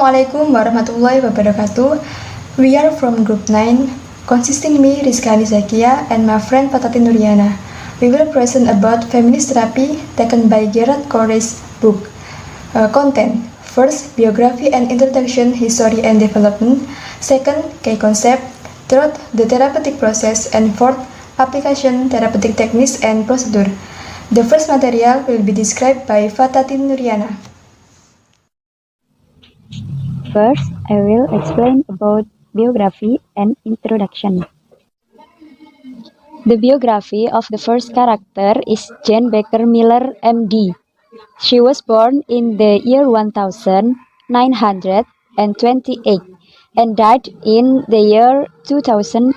Assalamualaikum warahmatullahi wabarakatuh. We are from Group 9, consisting me, Rizka Alizakia, and my friend Fatati Nuriana. We will present about feminist therapy taken by Gerard Corey's book. Content: first, biography and introduction, history and development. Second, key concept. Third, the therapeutic process. And fourth, application, therapeutic techniques and procedure. The first material will be described by Fatati Nuriana. First, I will explain about biography and introduction. The biography of the first character is Jane Baker Miller, MD. She was born in the year 1928 and died in the year 2006.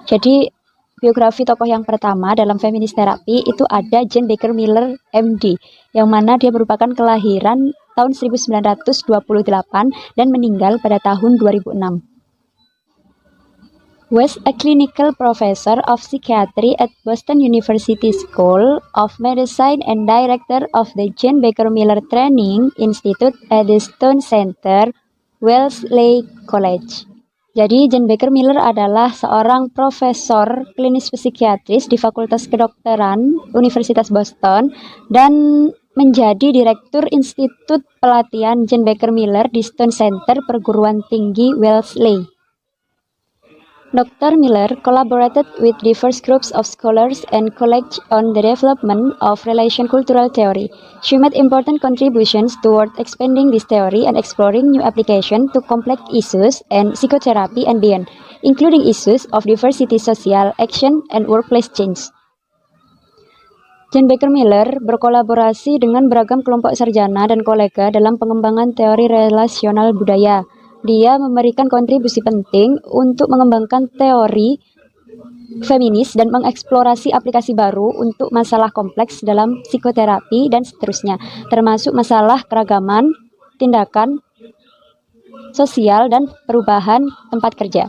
Jadi, biografi tokoh yang pertama dalam feminist terapi itu ada Jane Baker Miller, MD, yang mana dia merupakan kelahiran tahun 1928 dan meninggal pada tahun 2006. Was a clinical professor of psychiatry at Boston University School of Medicine and director of the Jane Baker Miller Training Institute at the Stone Center, Wellesley College. Jadi, Jane Baker Miller adalah seorang profesor klinis psikiatris di Fakultas Kedokteran Universitas Boston dan menjadi Direktur Institut Pelatihan Jane Baker Miller di Stone Center Perguruan Tinggi Wellesley. Dr. Miller collaborated with diverse groups of scholars and colleagues on the development of relation cultural theory. She made important contributions toward expanding this theory and exploring new applications to complex issues and psychotherapy and beyond, including issues of diversity, social action, and workplace change. Jane Baker Miller berkolaborasi dengan beragam kelompok sarjana dan kolega dalam pengembangan teori relasional budaya. Dia memberikan kontribusi penting untuk mengembangkan teori feminis dan mengeksplorasi aplikasi baru untuk masalah kompleks dalam psikoterapi dan seterusnya, termasuk masalah keragaman, tindakan sosial, dan perubahan tempat kerja.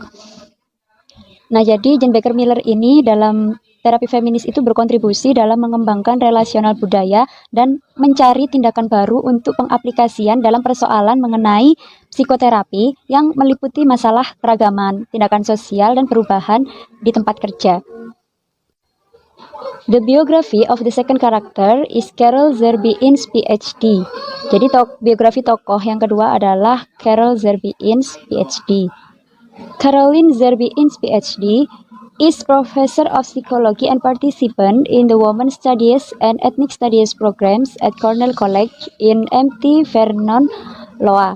Nah, jadi Jane Baker Miller ini dalam terapi feminis itu berkontribusi dalam mengembangkan relasional budaya dan mencari tindakan baru untuk pengaplikasian dalam persoalan mengenai psikoterapi yang meliputi masalah keragaman, tindakan sosial, dan perubahan di tempat kerja. The biography of the second character is Carol Zerby-Innes, PhD. Jadi biografi tokoh yang kedua adalah Carol Zerby-Innes, PhD. Caroline Zerby-Innes, PhD, is Professor of Psychology and participant in the Women's Studies and Ethnic Studies programs at Cornell College in Mt. Vernon, Iowa.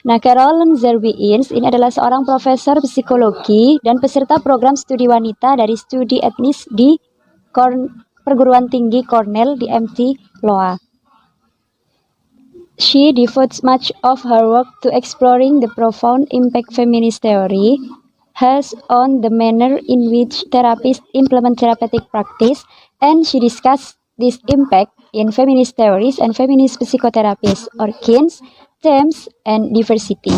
Nah, Caroline Zerby-Innes ini adalah seorang profesor psikologi dan peserta program studi wanita dari studi etnis di Perguruan Tinggi Cornell di Mt. Iowa. She devotes much of her work to exploring the profound impact feminist theory has on the manner in which therapists implement therapeutic practice, and she discussed this impact in feminist theories and feminist psychotherapies, organs, themes, and diversity.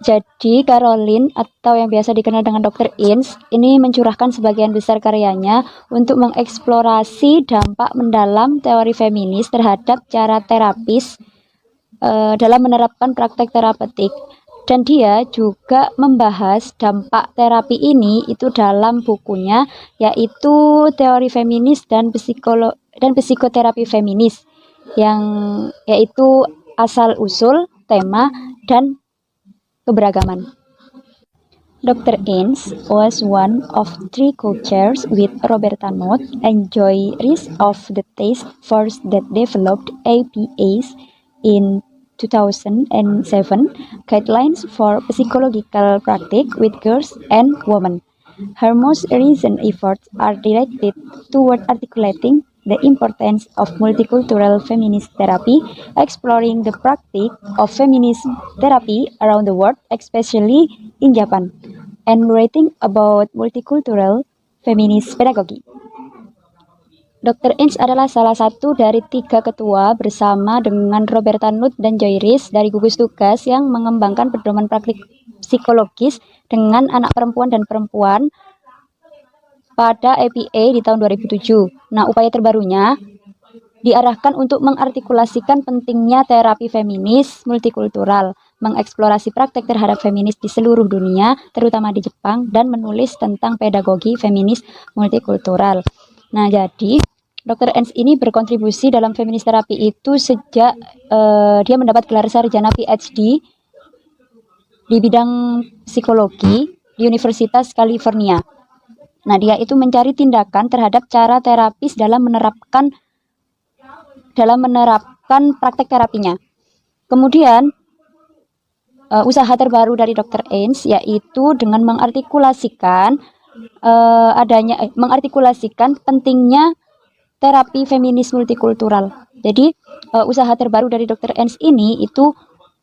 Jadi, Caroline atau yang biasa dikenal dengan Dr. Innes ini mencurahkan sebagian besar karyanya untuk mengeksplorasi dampak mendalam teori feminis terhadap cara terapis dalam menerapkan praktek terapeutik. Dan dia juga membahas dampak terapi ini itu dalam bukunya, yaitu Teori Feminis dan Psikoterapi Feminis, yang yaitu asal-usul, tema, dan keberagaman. Dr. Innes was one of three co-chairs with Roberta Knott and Joy Rees of the task force that developed APA's in 2007 guidelines for psychological practice with girls and women. Her most recent efforts are directed toward articulating the importance of multicultural feminist therapy, exploring the practice of feminist therapy around the world, especially in Japan, and writing about multicultural feminist pedagogy. Dr. Innes adalah salah satu dari 3 ketua bersama dengan Roberta Knott dan Joy Rees dari gugus tugas yang mengembangkan pedoman praktik psikologis dengan anak perempuan dan perempuan pada APA di tahun 2007. Nah, upaya terbarunya diarahkan untuk mengartikulasikan pentingnya terapi feminis multikultural, mengeksplorasi praktek terhadap feminis di seluruh dunia, terutama di Jepang, dan menulis tentang pedagogi feminis multikultural. Nah, jadi Dr. Ens ini berkontribusi dalam feminis terapi itu sejak dia mendapat gelar sarjana PhD di bidang psikologi di Universitas California. Nah, dia itu mencari tindakan terhadap cara terapis dalam menerapkan praktek terapinya. Kemudian usaha terbaru dari Dr. Ens yaitu dengan mengartikulasikan pentingnya terapi feminis multikultural. Jadi usaha terbaru dari Dr. Ens ini itu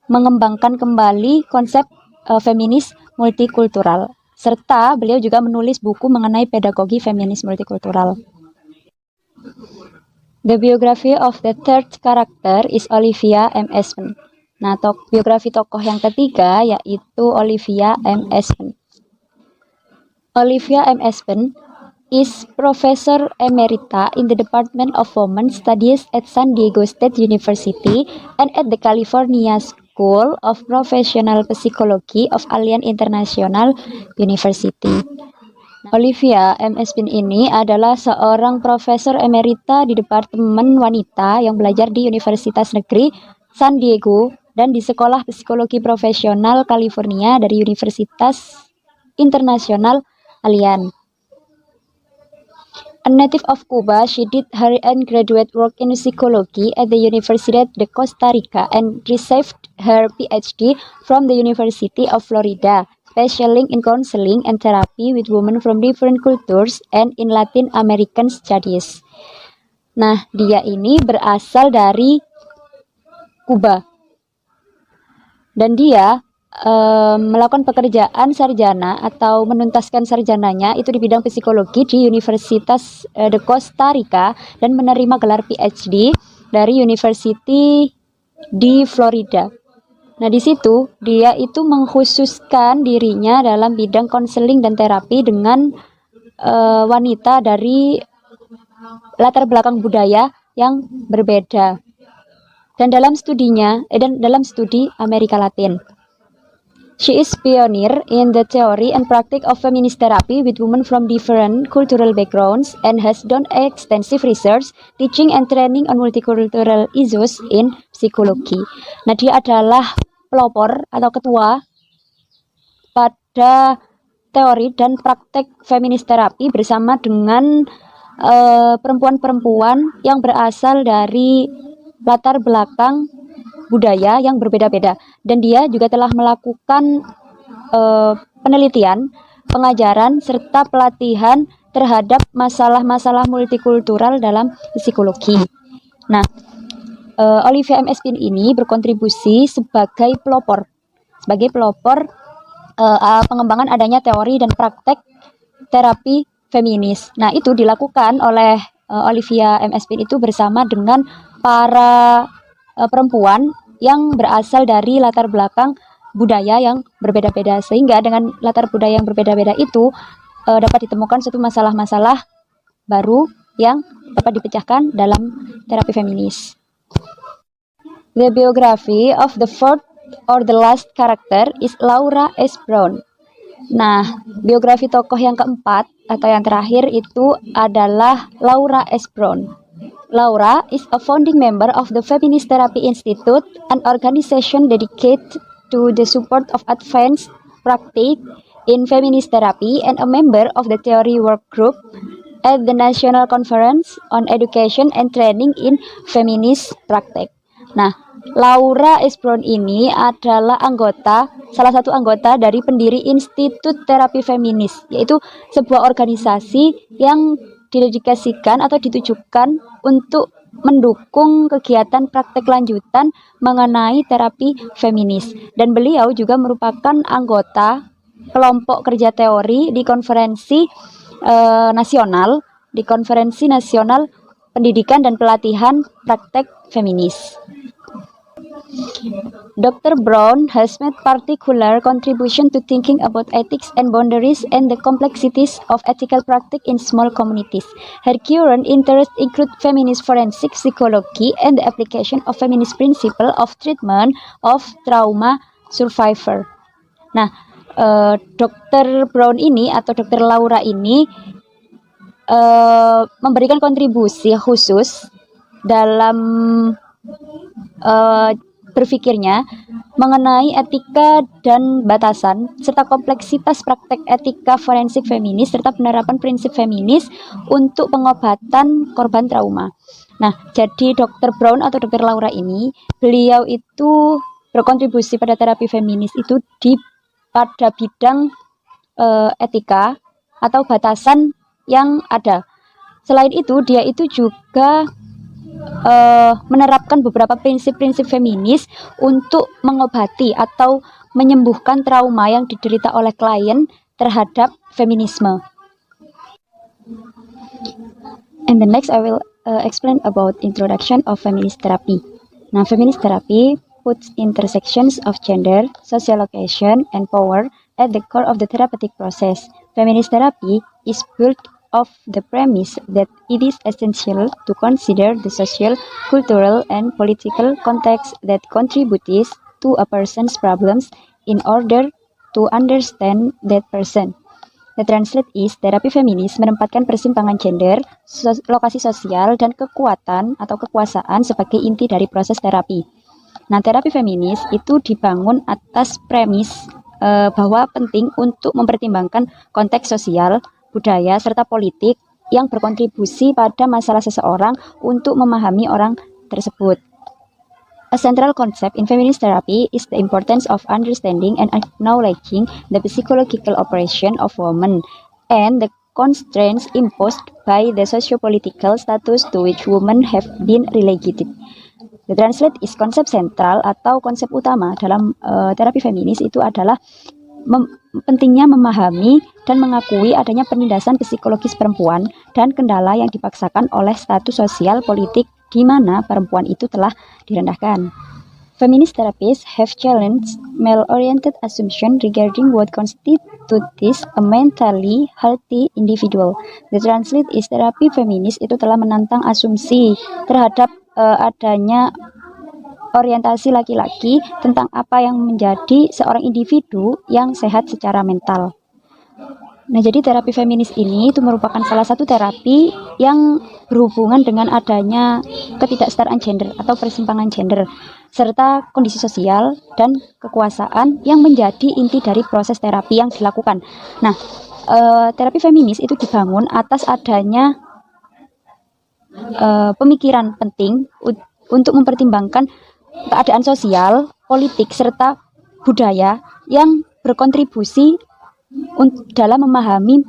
mengembangkan kembali konsep feminis multikultural, serta beliau juga menulis buku mengenai pedagogi feminis multikultural. The biography of the third character is Olivia M. Espen. Nah, biografi tokoh yang ketiga yaitu Olivia M. Espen. Olivia M. Espen is Professor Emerita in the Department of Women Studies at San Diego State University and at the California School of Professional Psychology of Alliance International University. Olivia M. Espen ini adalah seorang profesor emerita di Departemen Wanita yang belajar di Universitas Negeri San Diego dan di Sekolah Psikologi Profesional California dari Universitas Internasional Alliance. A native of Cuba, she did her undergraduate work in psychology at the Universidad de Costa Rica and received her PhD from the University of Florida, specializing in counseling and therapy with women from different cultures and in Latin American studies. Nah, dia ini berasal dari Kuba. Dan dia melakukan pekerjaan sarjana atau menuntaskan sarjananya itu di bidang psikologi di Universitas de Costa Rica dan menerima gelar PhD dari University di Florida. Nah, di situ dia itu mengkhususkan dirinya dalam bidang konseling dan terapi dengan wanita dari latar belakang budaya yang berbeda. Dan dalam studi Amerika Latin. She is pioneer in the theory and practice of feminist therapy with women from different cultural backgrounds and has done extensive research, teaching and training on multicultural issues in psychology. Nah, dia adalah pelopor atau ketua pada teori dan praktek feminist terapi bersama dengan perempuan-perempuan yang berasal dari latar belakang budaya yang berbeda-beda, dan dia juga telah melakukan penelitian, pengajaran, serta pelatihan terhadap masalah-masalah multikultural dalam psikologi. Nah, Olivia M. Espen ini berkontribusi sebagai pelopor pengembangan adanya teori dan praktek terapi feminis. Nah, itu dilakukan oleh Olivia M. Espen itu bersama dengan para perempuan yang berasal dari latar belakang budaya yang berbeda-beda, sehingga dengan latar budaya yang berbeda-beda itu dapat ditemukan suatu masalah-masalah baru yang dapat dipecahkan dalam terapi feminis. The biography of the fourth or the last character is Laura S. Brown. Nah, biografi tokoh yang keempat atau yang terakhir itu adalah Laura S. Brown. Laura is a founding member of the Feminist Therapy Institute, an organization dedicated to the support of advanced practice in feminist therapy and a member of the theory work group at the National Conference on Education and Training in Feminist Practice. Nah, Laura S. Brown ini adalah salah satu anggota dari pendiri Institut Terapi Feminis, yaitu sebuah organisasi yang didedikasikan atau ditujukan untuk mendukung kegiatan praktek lanjutan mengenai terapi feminis. Dan beliau juga merupakan anggota kelompok kerja teori di konferensi nasional Pendidikan dan Pelatihan Praktek Feminis. Dr. Brown has made particular contribution to thinking about ethics and boundaries and the complexities of ethical practice in small communities. Her current interests include feminist forensic psychology and the application of feminist principle of treatment of trauma survivor. Nah, Dr. Brown ini atau Dr. Laura ini memberikan kontribusi khusus dalam berpikirnya mengenai etika dan batasan serta kompleksitas praktek etika forensik feminis serta penerapan prinsip feminis untuk pengobatan korban trauma. Nah, jadi Dr. Brown atau Dr. Laura ini, beliau itu berkontribusi pada terapi feminis itu pada bidang etika atau batasan yang ada. Selain itu, dia itu juga menerapkan beberapa prinsip-prinsip feminis untuk mengobati atau menyembuhkan trauma yang diderita oleh klien terhadap feminisme. And the next I will explain about introduction of feminist therapy. Now, feminist therapy puts intersections of gender, social location, and power at the core of the therapeutic process. Feminist therapy is built of the premise that it is essential to consider the social, cultural, and political context that contributes to a person's problems in order to understand that person. The translate is, terapi feminis menempatkan persimpangan gender, lokasi sosial, dan kekuatan atau kekuasaan sebagai inti dari proses terapi. Nah, terapi feminis itu dibangun atas premis bahwa penting untuk mempertimbangkan konteks sosial, budaya, serta politik yang berkontribusi pada masalah seseorang untuk memahami orang tersebut. A central concept in feminist therapy is the importance of understanding and acknowledging the psychological operation of women and the constraints imposed by the socio-political status to which women have been relegated. The translate is konsep sentral atau konsep utama dalam terapi feminis itu adalah pentingnya memahami dan mengakui adanya penindasan psikologis perempuan dan kendala yang dipaksakan oleh status sosial politik di mana perempuan itu telah direndahkan. Feminist therapists have challenged male-oriented assumption regarding what constitutes a mentally healthy individual. The translate is terapi feminis itu telah menantang asumsi terhadap adanya orientasi laki-laki tentang apa yang menjadi seorang individu yang sehat secara mental. Nah, jadi terapi feminis ini itu merupakan salah satu terapi yang berhubungan dengan adanya ketidaksetaraan gender atau persimpangan gender serta kondisi sosial dan kekuasaan yang menjadi inti dari proses terapi yang dilakukan. Nah, terapi feminis itu dibangun atas adanya pemikiran penting untuk mempertimbangkan keadaan sosial, politik, serta budaya yang berkontribusi dalam memahami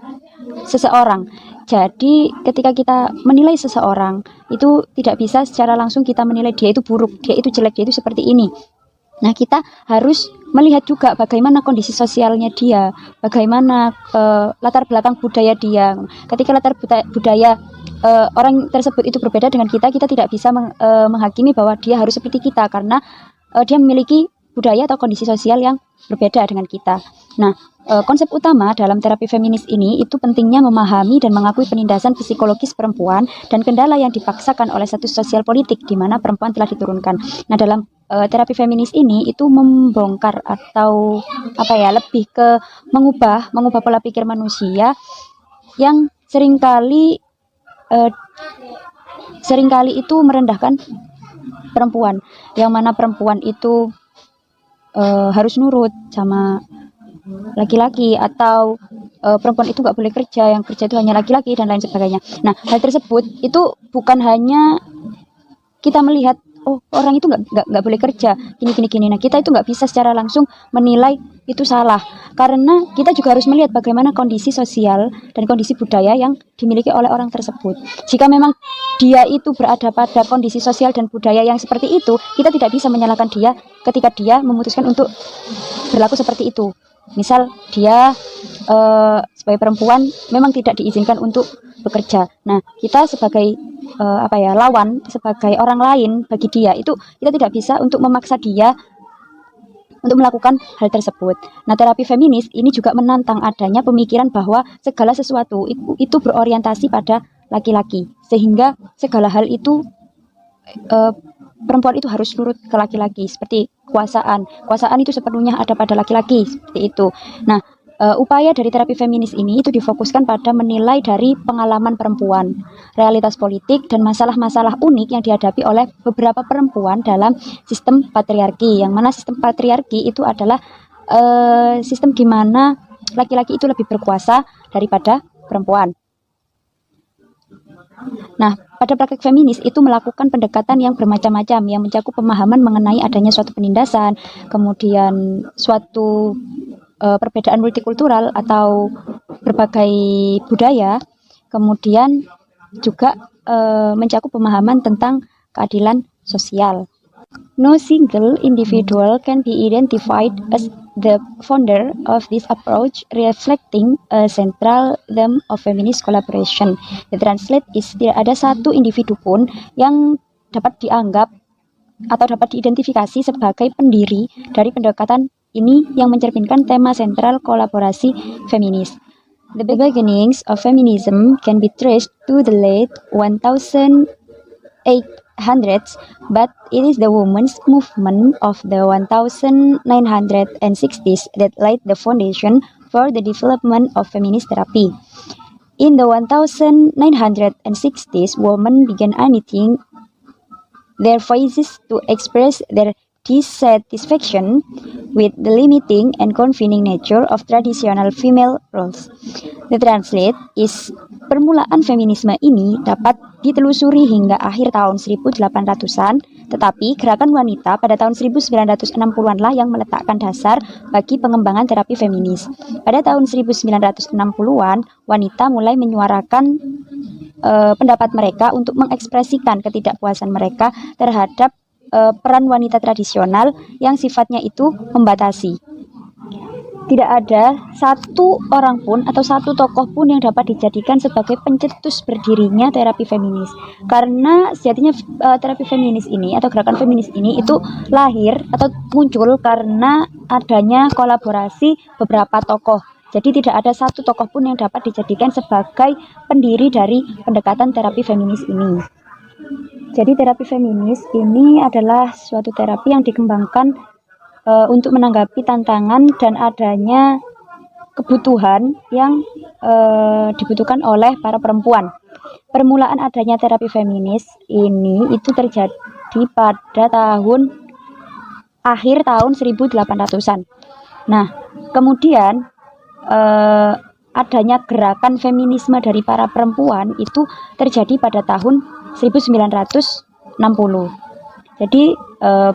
seseorang. Jadi ketika kita menilai seseorang, itu tidak bisa secara langsung kita menilai dia itu buruk, dia itu jelek, dia itu seperti ini. Nah, kita harus melihat juga bagaimana kondisi sosialnya dia, bagaimana latar belakang budaya dia. Ketika latar budaya orang tersebut itu berbeda dengan kita tidak bisa menghakimi bahwa dia harus seperti kita karena dia memiliki budaya atau kondisi sosial yang berbeda dengan kita. Nah, konsep utama dalam terapi feminis ini itu pentingnya memahami dan mengakui penindasan psikologis perempuan dan kendala yang dipaksakan oleh status sosial politik di mana perempuan telah diturunkan. Nah, dalam terapi feminis ini itu membongkar atau lebih ke mengubah pola pikir manusia yang seringkali itu merendahkan perempuan, yang mana perempuan itu harus nurut sama laki-laki atau perempuan itu nggak boleh kerja, yang kerja itu hanya laki-laki dan lain sebagainya. Nah, hal tersebut itu bukan hanya kita melihat orang itu nggak boleh kerja gini. Nah, kita itu nggak bisa secara langsung menilai itu salah karena kita juga harus melihat bagaimana kondisi sosial dan kondisi budaya yang dimiliki oleh orang tersebut. Jika memang dia itu berada pada kondisi sosial dan budaya yang seperti itu, kita tidak bisa menyalahkan dia ketika dia memutuskan untuk berlaku seperti itu. Misal dia sebagai perempuan memang tidak diizinkan untuk bekerja. Nah, kita sebagai lawan, sebagai orang lain bagi dia, itu kita tidak bisa untuk memaksa dia untuk melakukan hal tersebut. Nah, terapi feminis ini juga menantang adanya pemikiran bahwa segala sesuatu itu berorientasi pada laki-laki, sehingga segala hal itu perempuan itu harus nurut ke laki-laki, seperti kekuasaan itu sepenuhnya ada pada laki-laki, seperti itu. Nah, upaya dari terapi feminis ini itu difokuskan pada menilai dari pengalaman perempuan, realitas politik, dan masalah-masalah unik yang dihadapi oleh beberapa perempuan dalam sistem patriarki, yang mana sistem patriarki itu adalah sistem di mana laki-laki itu lebih berkuasa daripada perempuan. Nah, pada praktek feminis itu melakukan pendekatan yang bermacam-macam, yang mencakup pemahaman mengenai adanya suatu penindasan, kemudian suatu perbedaan multikultural atau berbagai budaya, kemudian juga mencakup pemahaman tentang keadilan sosial. No single individual can be identified as the founder of this approach, reflecting a central theme of feminist collaboration. The translate is, tidak ada satu individu pun yang dapat dianggap atau dapat diidentifikasi sebagai pendiri dari pendekatan ini yang mencerminkan tema sentral kolaborasi feminis. The beginnings of feminism can be traced to the late 1800s, but it is the women's movement of the 1960s that laid the foundation for the development of feminist therapy. In the 1960s, women began uniting their voices to express their dissatisfaction with the limiting and confining nature of traditional female roles. The translate is, permulaan feminisme ini dapat ditelusuri hingga akhir tahun 1800-an, tetapi gerakan wanita pada tahun 1960-an lah yang meletakkan dasar bagi pengembangan terapi feminis. Pada tahun 1960-an, wanita mulai menyuarakan pendapat mereka untuk mengekspresikan ketidakpuasan mereka terhadap peran wanita tradisional yang sifatnya itu membatasi. Tidak ada satu orang pun atau satu tokoh pun yang dapat dijadikan sebagai pencetus berdirinya terapi feminis. Karena sejatinya terapi feminis ini atau gerakan feminis ini itu lahir atau muncul karena adanya kolaborasi beberapa tokoh. Jadi tidak ada satu tokoh pun yang dapat dijadikan sebagai pendiri dari pendekatan terapi feminis ini. Jadi terapi feminis ini adalah suatu terapi yang dikembangkan untuk menanggapi tantangan dan adanya kebutuhan yang dibutuhkan oleh para perempuan. Permulaan adanya terapi feminis ini itu terjadi pada akhir tahun 1800-an. Nah, kemudian adanya gerakan feminisme dari para perempuan itu terjadi pada tahun 1960. Jadi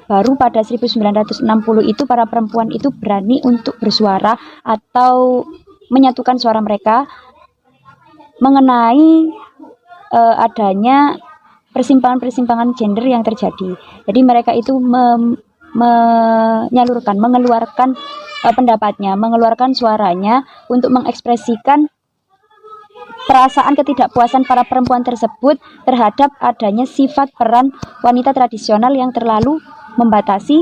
baru pada 1960 itu para perempuan itu berani untuk bersuara atau menyatukan suara mereka mengenai adanya persimpangan-persimpangan gender yang terjadi. Jadi mereka itu mengeluarkan pendapatnya, mengeluarkan suaranya untuk mengekspresikan perasaan ketidakpuasan para perempuan tersebut terhadap adanya sifat peran wanita tradisional yang terlalu membatasi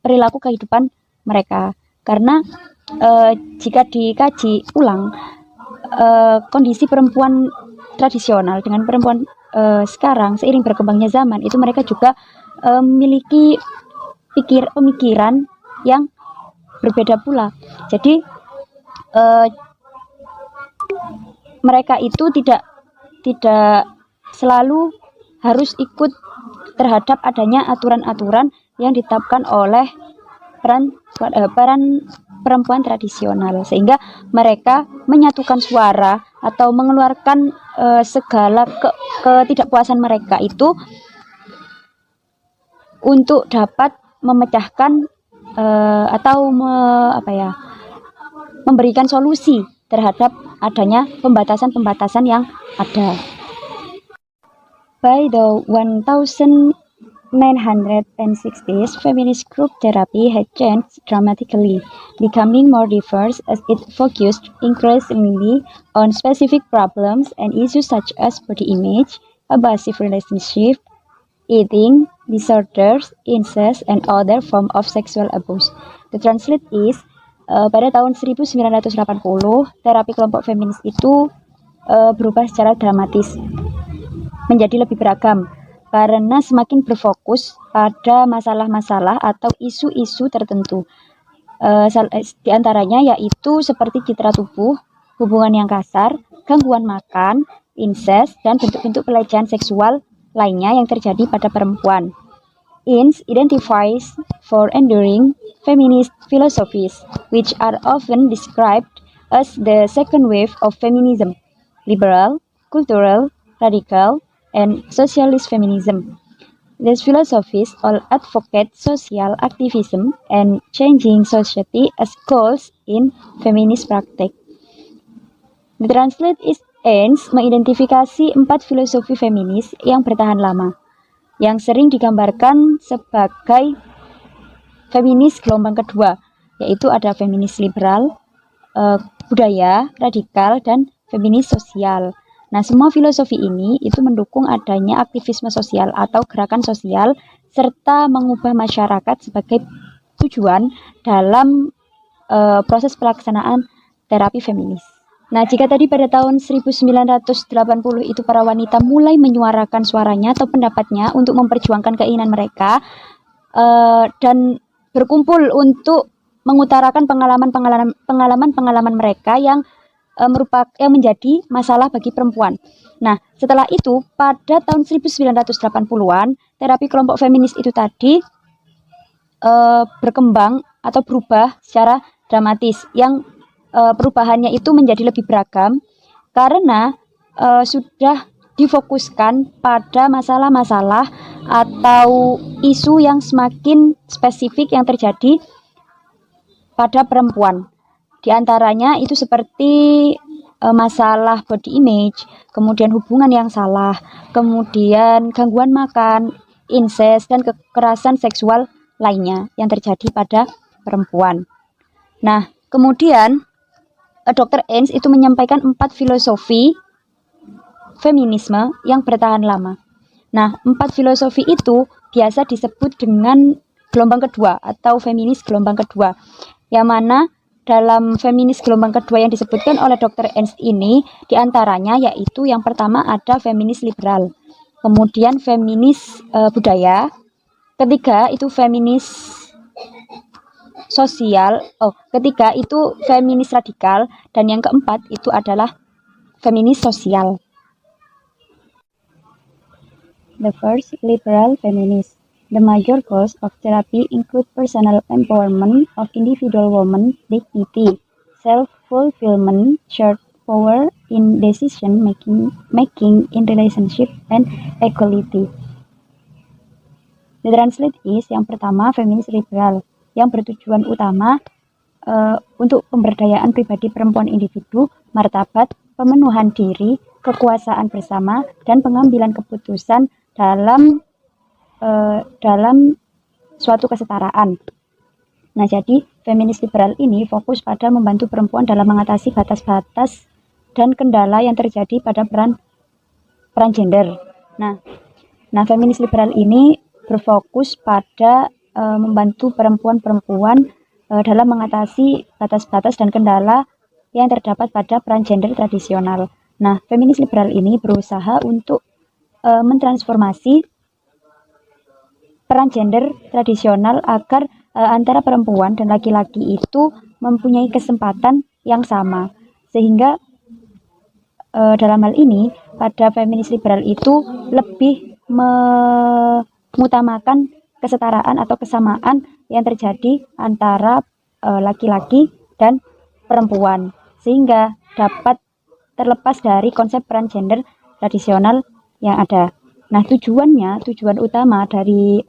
perilaku kehidupan mereka. Karena jika dikaji ulang kondisi perempuan tradisional dengan perempuan sekarang seiring berkembangnya zaman, itu mereka juga memiliki pemikiran yang berbeda pula. Jadi mereka itu tidak selalu harus ikut terhadap adanya aturan-aturan yang ditetapkan oleh peran perempuan tradisional, sehingga mereka menyatukan suara atau mengeluarkan segala ketidakpuasan mereka itu untuk dapat memecahkan atau memberikan solusi terhadap adanya pembatasan-pembatasan yang ada. By the 1960 1960s, feminist group therapy had changed dramatically, becoming more diverse as it focused increasingly on specific problems and issues such as body image, abusive relationship, eating disorders, incest, and other form of sexual abuse. The translate is, pada tahun 1980, terapi kelompok feminis itu berubah secara dramatis menjadi lebih beragam karena semakin berfokus pada masalah-masalah atau isu-isu tertentu. Di antaranya yaitu seperti citra tubuh, hubungan yang kasar, gangguan makan, incest, dan bentuk-bentuk pelecehan seksual lainnya yang terjadi pada perempuan. INS identifies for enduring feminist philosophies, which are often described as the second wave of feminism: liberal, cultural, radical, and socialist feminism. These philosophies all advocate social activism and changing society as goals in feminist practice. The translate is aims mengidentifikasi 4 filosofi feminis yang bertahan lama, yang sering digambarkan sebagai feminis gelombang kedua, yaitu ada feminis liberal, budaya, radikal, dan feminis sosial. Nah, semua filosofi ini itu mendukung adanya aktivisme sosial atau gerakan sosial serta mengubah masyarakat sebagai tujuan dalam proses pelaksanaan terapi feminis. Nah, jika tadi pada tahun 1980 itu para wanita mulai menyuarakan suaranya atau pendapatnya untuk memperjuangkan keinginan mereka dan berkumpul untuk mengutarakan pengalaman mereka yang menjadi masalah bagi perempuan. Nah, setelah itu pada tahun 1980-an, terapi kelompok feminis itu tadi berkembang atau berubah secara dramatis, yang perubahannya itu menjadi lebih beragam karena sudah difokuskan pada masalah-masalah atau isu yang semakin spesifik yang terjadi pada perempuan. Di antaranya itu seperti masalah body image, kemudian hubungan yang salah, kemudian gangguan makan, incest, dan kekerasan seksual lainnya yang terjadi pada perempuan. Nah, kemudian Dr. Ains itu menyampaikan 4 filosofi feminisme yang bertahan lama. Nah, 4 filosofi itu biasa disebut dengan gelombang kedua atau feminis gelombang kedua, yang mana dalam feminis gelombang kedua yang disebutkan oleh Dr. Ains ini diantaranya yaitu yang pertama ada feminis liberal, kemudian feminis budaya, ketiga itu feminis sosial, ketiga itu feminis radikal, dan yang keempat itu adalah feminis sosial. The first, liberal feminist. The major goals of therapy include personal empowerment of individual women, dignity, self-fulfillment, shared power in decision making in relationship, and equality. The translate is, yang pertama feminis liberal, yang bertujuan utama untuk pemberdayaan pribadi perempuan individu, martabat, pemenuhan diri, kekuasaan bersama, dan pengambilan keputusan dalam suatu kesetaraan. Nah, jadi feminis liberal ini fokus pada membantu perempuan dalam mengatasi batas-batas dan kendala yang terjadi pada peran gender. Nah, feminis liberal ini berfokus pada membantu perempuan-perempuan dalam mengatasi batas-batas dan kendala yang terdapat pada peran gender tradisional. Nah, feminis liberal ini berusaha untuk mentransformasi peran gender tradisional agar antara perempuan dan laki-laki itu mempunyai kesempatan yang sama. Sehingga dalam hal ini pada feminis liberal itu lebih mengutamakan kesetaraan atau kesamaan yang terjadi antara laki-laki dan perempuan, sehingga dapat terlepas dari konsep peran gender tradisional yang ada. Nah, tujuan utama dari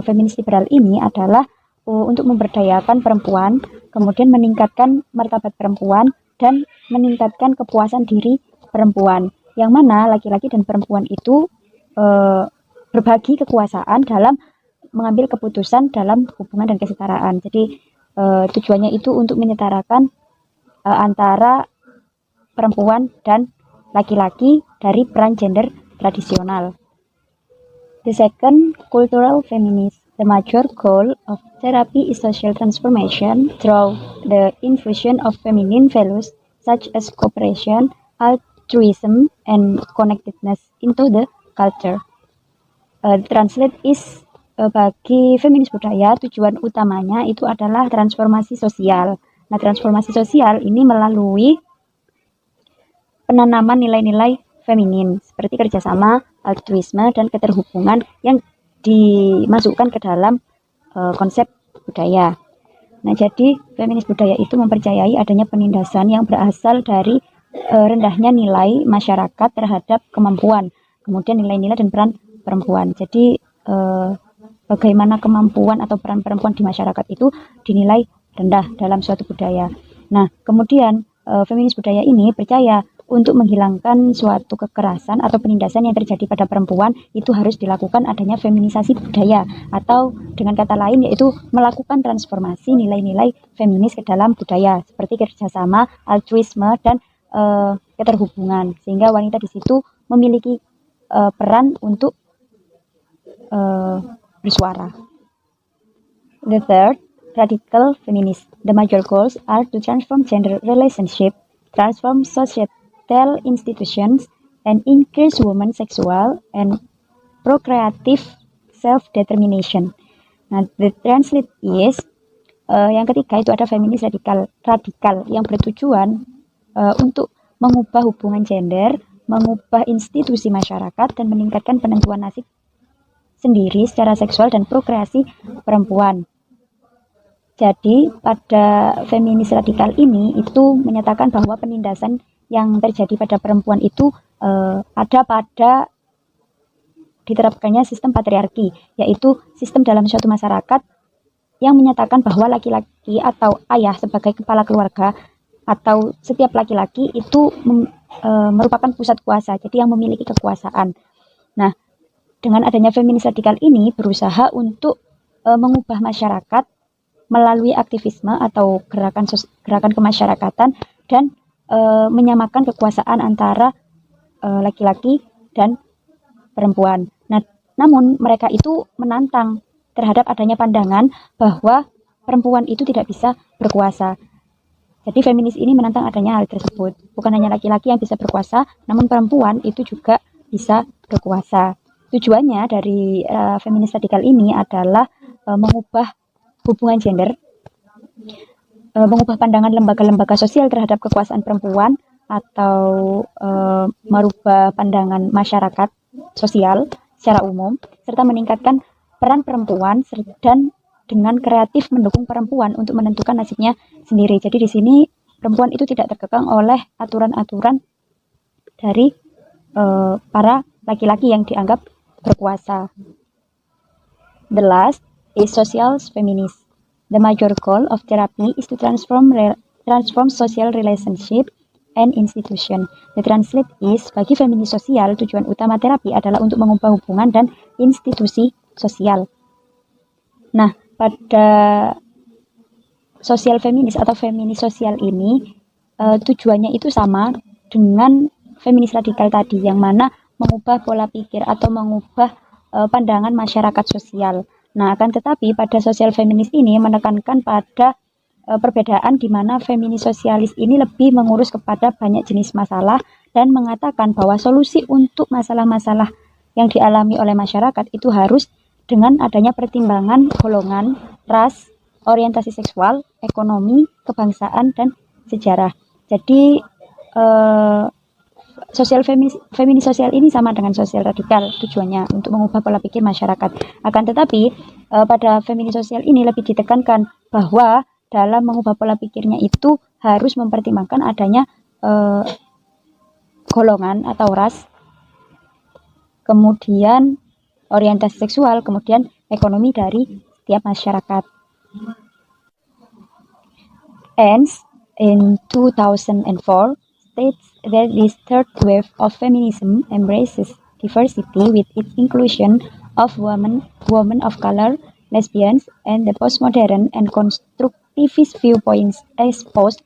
feminis liberal ini adalah untuk memberdayakan perempuan, kemudian meningkatkan martabat perempuan, dan meningkatkan kepuasan diri perempuan, yang mana laki-laki dan perempuan itu berbagi kekuasaan dalam mengambil keputusan dalam hubungan dan kesetaraan. Jadi tujuannya itu untuk menyetarakan antara perempuan dan laki-laki dari peran gender tradisional. The second, cultural feminism. The major goal of therapy is social transformation through the infusion of feminine values such as cooperation, altruism, and connectedness into the culture. Translate is bagi feminis budaya, tujuan utamanya itu adalah transformasi sosial. Nah, transformasi sosial ini melalui penanaman nilai-nilai feminin seperti kerjasama, altruisme, dan keterhubungan yang dimasukkan ke dalam konsep budaya. Nah, jadi feminis budaya itu mempercayai adanya penindasan yang berasal dari rendahnya nilai masyarakat terhadap kemampuan, kemudian nilai-nilai dan peran perempuan. Jadi bagaimana kemampuan atau peran perempuan di masyarakat itu dinilai rendah dalam suatu budaya. Nah, kemudian feminis budaya ini percaya untuk menghilangkan suatu kekerasan atau penindasan yang terjadi pada perempuan itu harus dilakukan adanya feminisasi budaya, atau dengan kata lain yaitu melakukan transformasi nilai-nilai feminis ke dalam budaya seperti kerjasama, altruisme, dan keterhubungan, sehingga wanita di situ memiliki peran untuk bersuara. The third, radical feminist. The major goals are to transform gender relationship, transform societal institutions, and increase women's sexual and procreative self-determination. Nah, the translate is yang ketiga itu ada feminis radikal yang bertujuan untuk mengubah hubungan gender, mengubah institusi masyarakat, dan meningkatkan penentuan nasib sendiri secara seksual dan prokreasi perempuan. Jadi pada feminis radikal ini itu menyatakan bahwa penindasan yang terjadi pada perempuan itu ada pada diterapkannya sistem patriarki, yaitu sistem dalam suatu masyarakat yang menyatakan bahwa laki-laki atau ayah sebagai kepala keluarga atau setiap laki-laki itu merupakan pusat kuasa, jadi yang memiliki kekuasaan. Nah, dengan adanya feminis radikal ini berusaha untuk mengubah masyarakat melalui aktivisme atau gerakan kemasyarakatan dan menyamakan kekuasaan antara laki-laki dan perempuan. Nah, namun mereka itu menantang terhadap adanya pandangan bahwa perempuan itu tidak bisa berkuasa. Jadi feminis ini menantang adanya hal tersebut. Bukan hanya laki-laki yang bisa berkuasa, namun perempuan itu juga bisa berkuasa. Tujuannya dari feminis radikal ini adalah mengubah hubungan gender, mengubah pandangan lembaga-lembaga sosial terhadap kekuasaan perempuan, atau merubah pandangan masyarakat sosial secara umum, serta meningkatkan peran perempuan dan dengan kreatif mendukung perempuan untuk menentukan nasibnya sendiri. Jadi di sini perempuan itu tidak terkekang oleh aturan-aturan dari para laki-laki yang dianggap berkuasa. The last is social feminism. The major goal of therapy is to transform social relationship and institution. The translate is, bagi feminis sosial, tujuan utama terapi adalah untuk mengubah hubungan dan institusi sosial. Nah, pada sosial feminis atau feminis sosial ini tujuannya itu sama dengan feminis radikal tadi, yang mana mengubah pola pikir atau mengubah pandangan masyarakat sosial. Nah, akan tetapi pada sosial feminis ini menekankan pada perbedaan di mana feminis sosialis ini lebih mengurus kepada banyak jenis masalah dan mengatakan bahwa solusi untuk masalah-masalah yang dialami oleh masyarakat itu harus dengan adanya pertimbangan golongan, ras, orientasi seksual, ekonomi, kebangsaan, dan sejarah. Jadi sosial feminis sosial ini sama dengan sosial radikal, tujuannya untuk mengubah pola pikir masyarakat. Akan tetapi pada feminis sosial ini lebih ditekankan bahwa dalam mengubah pola pikirnya itu harus mempertimbangkan adanya golongan atau ras, kemudian orientasi seksual, kemudian ekonomi dari setiap masyarakat. And in 2004 states that this third wave of feminism embraces diversity with its inclusion of women of color, lesbians, and the postmodern and constructivist viewpoints exposed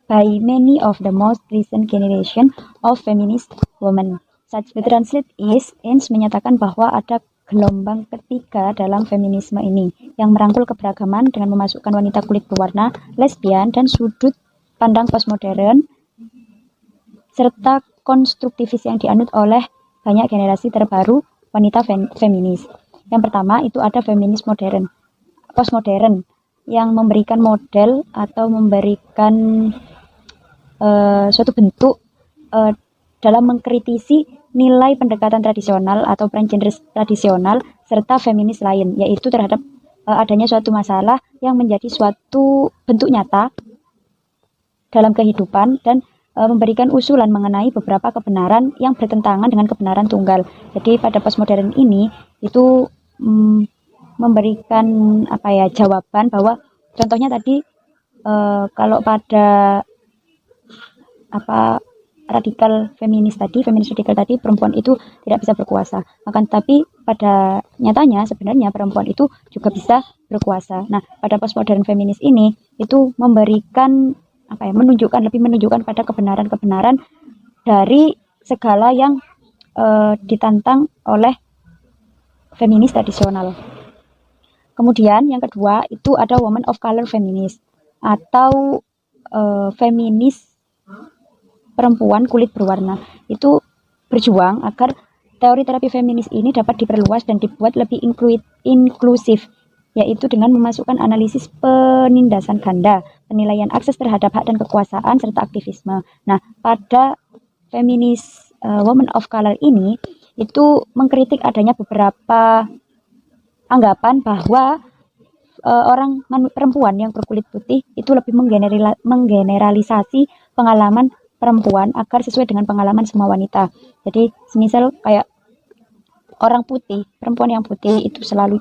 by many of the most recent generation of feminist women. Such the translate is, Ains menyatakan bahwa ada gelombang ketiga dalam feminisme ini yang merangkul keberagaman dengan memasukkan wanita kulit berwarna, lesbian, dan sudut pandang postmodern serta konstruktivis yang dianut oleh banyak generasi terbaru wanita feminis. Yang pertama itu ada feminis postmodern yang memberikan model atau memberikan suatu bentuk dalam mengkritisi nilai pendekatan tradisional atau peran gender tradisional serta feminis lain, yaitu terhadap adanya suatu masalah yang menjadi suatu bentuk nyata dalam kehidupan dan memberikan usulan mengenai beberapa kebenaran yang bertentangan dengan kebenaran tunggal. Jadi pada postmodern ini itu memberikan jawaban bahwa contohnya tadi kalau pada feminis radikal tadi perempuan itu tidak bisa berkuasa. Akan tapi pada nyatanya sebenarnya perempuan itu juga bisa berkuasa. Nah, pada postmodern feminis ini itu memberikan lebih menunjukkan pada kebenaran-kebenaran dari segala yang ditantang oleh feminis tradisional. Kemudian yang kedua itu ada woman of color feminis atau feminis perempuan kulit berwarna. Itu berjuang agar teori terapi feminis ini dapat diperluas dan dibuat lebih inklusif, yaitu dengan memasukkan analisis penindasan ganda, penilaian akses terhadap hak dan kekuasaan, serta aktivisme. Nah, pada feminis woman of color ini, itu mengkritik adanya beberapa anggapan bahwa perempuan yang berkulit putih itu lebih menggeneralisasi pengalaman perempuan agar sesuai dengan pengalaman semua wanita. Jadi, semisal kayak orang putih, perempuan yang putih itu selalu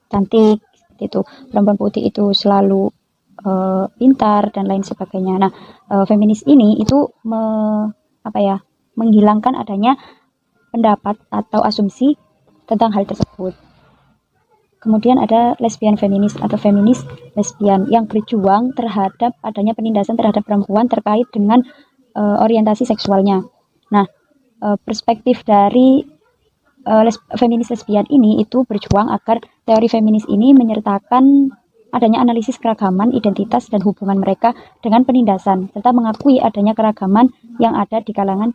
cantik, itu perempuan putih itu selalu pintar dan lain sebagainya. Nah, feminis ini itu menghilangkan adanya pendapat atau asumsi tentang hal tersebut. Kemudian ada lesbian feminis atau feminis lesbian yang berjuang terhadap adanya penindasan terhadap perempuan terkait dengan orientasi seksualnya. Nah, perspektif dari feminis lesbian ini itu berjuang agar teori feminis ini menyertakan adanya analisis keragaman, identitas, dan hubungan mereka dengan penindasan, serta mengakui adanya keragaman yang ada di kalangan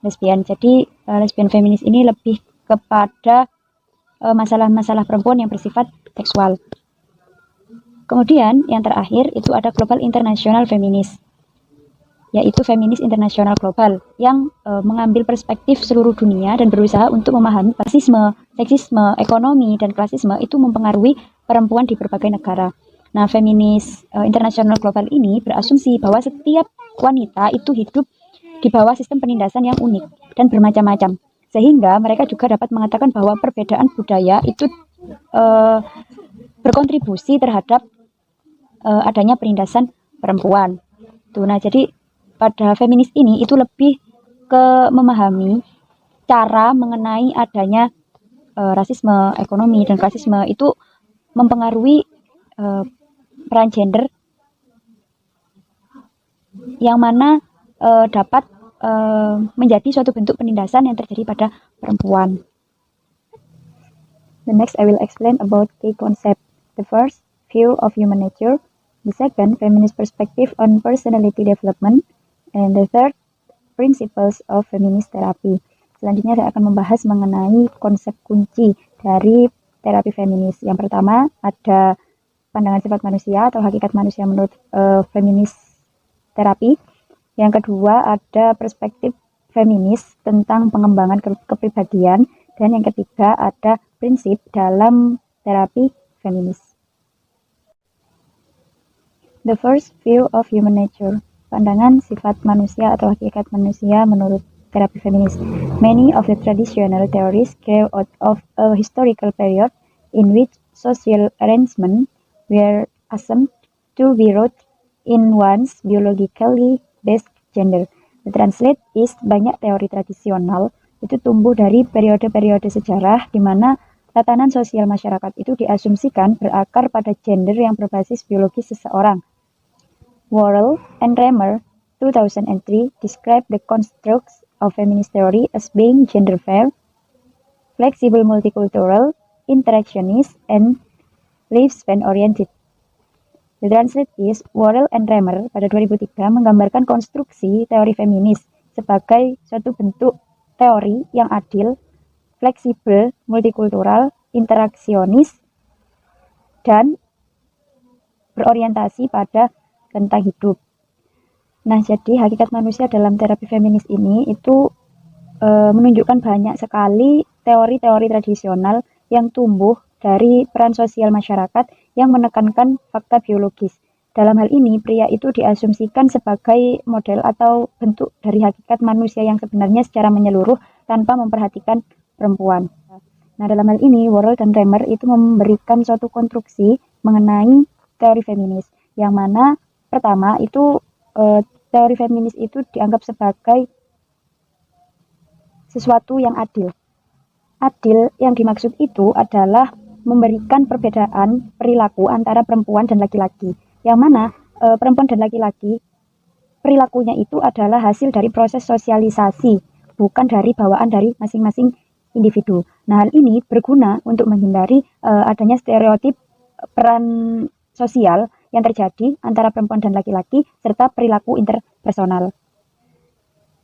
lesbian. Jadi, lesbian feminis ini lebih kepada masalah-masalah perempuan yang bersifat seksual. Kemudian, yang terakhir itu ada global international feminis, yaitu feminis internasional global yang mengambil perspektif seluruh dunia dan berusaha untuk memahami rasisme, seksisme, ekonomi, dan klasisme itu mempengaruhi perempuan di berbagai negara. Nah, feminis internasional global ini berasumsi bahwa setiap wanita itu hidup di bawah sistem penindasan yang unik dan bermacam-macam, sehingga mereka juga dapat mengatakan bahwa perbedaan budaya itu berkontribusi terhadap adanya penindasan perempuan. Nah, jadi pada feminis ini itu lebih ke memahami cara mengenai adanya rasisme, ekonomi, dan klasisme itu mempengaruhi peran gender yang mana dapat menjadi suatu bentuk penindasan yang terjadi pada perempuan. The next I will explain about key concept. The first, view of human nature. The second, feminist perspective on personality development. And the third, principles of feminist therapy. Selanjutnya saya akan membahas mengenai konsep kunci dari terapi feminis. Yang pertama ada pandangan sifat manusia atau hakikat manusia menurut feminist terapi. Yang kedua ada perspektif feminis tentang pengembangan kepribadian. Dan yang ketiga ada prinsip dalam terapi feminis. The first, view of human nature. Pandangan sifat manusia atau hakikat manusia menurut terapi feminis. Many of the traditional theories grew out of a historical period in which social arrangements were assumed to be rooted in one's biologically based gender. The translate is, banyak teori tradisional itu tumbuh dari periode-periode sejarah di mana tatanan sosial masyarakat itu diasumsikan berakar pada gender yang berbasis biologis seseorang. Worrell and Remer, 2003, describe the constructs of feminist theory as being gender-fair, flexible, multicultural, interactionist, and lifespan-oriented. The translate is, Worrell and Remer pada 2003 menggambarkan konstruksi teori feminis sebagai suatu bentuk teori yang adil, fleksibel, multikultural, interaksionis, dan berorientasi pada rentang hidup. Nah, jadi hakikat manusia dalam terapi feminis ini itu menunjukkan banyak sekali teori-teori tradisional yang tumbuh dari peran sosial masyarakat yang menekankan fakta biologis. Dalam hal ini, pria itu diasumsikan sebagai model atau bentuk dari hakikat manusia yang sebenarnya secara menyeluruh tanpa memperhatikan perempuan. Nah, dalam hal ini, Worrell dan Remer itu memberikan suatu konstruksi mengenai teori feminis, yang mana pertama itu teori feminis itu dianggap sebagai sesuatu yang adil. Adil yang dimaksud itu adalah memberikan perbedaan perilaku antara perempuan dan laki-laki, yang mana perempuan dan laki-laki perilakunya itu adalah hasil dari proses sosialisasi, bukan dari bawaan dari masing-masing individu. Nah, hal ini berguna untuk menghindari adanya stereotip peran sosial yang terjadi antara perempuan dan laki-laki serta perilaku interpersonal.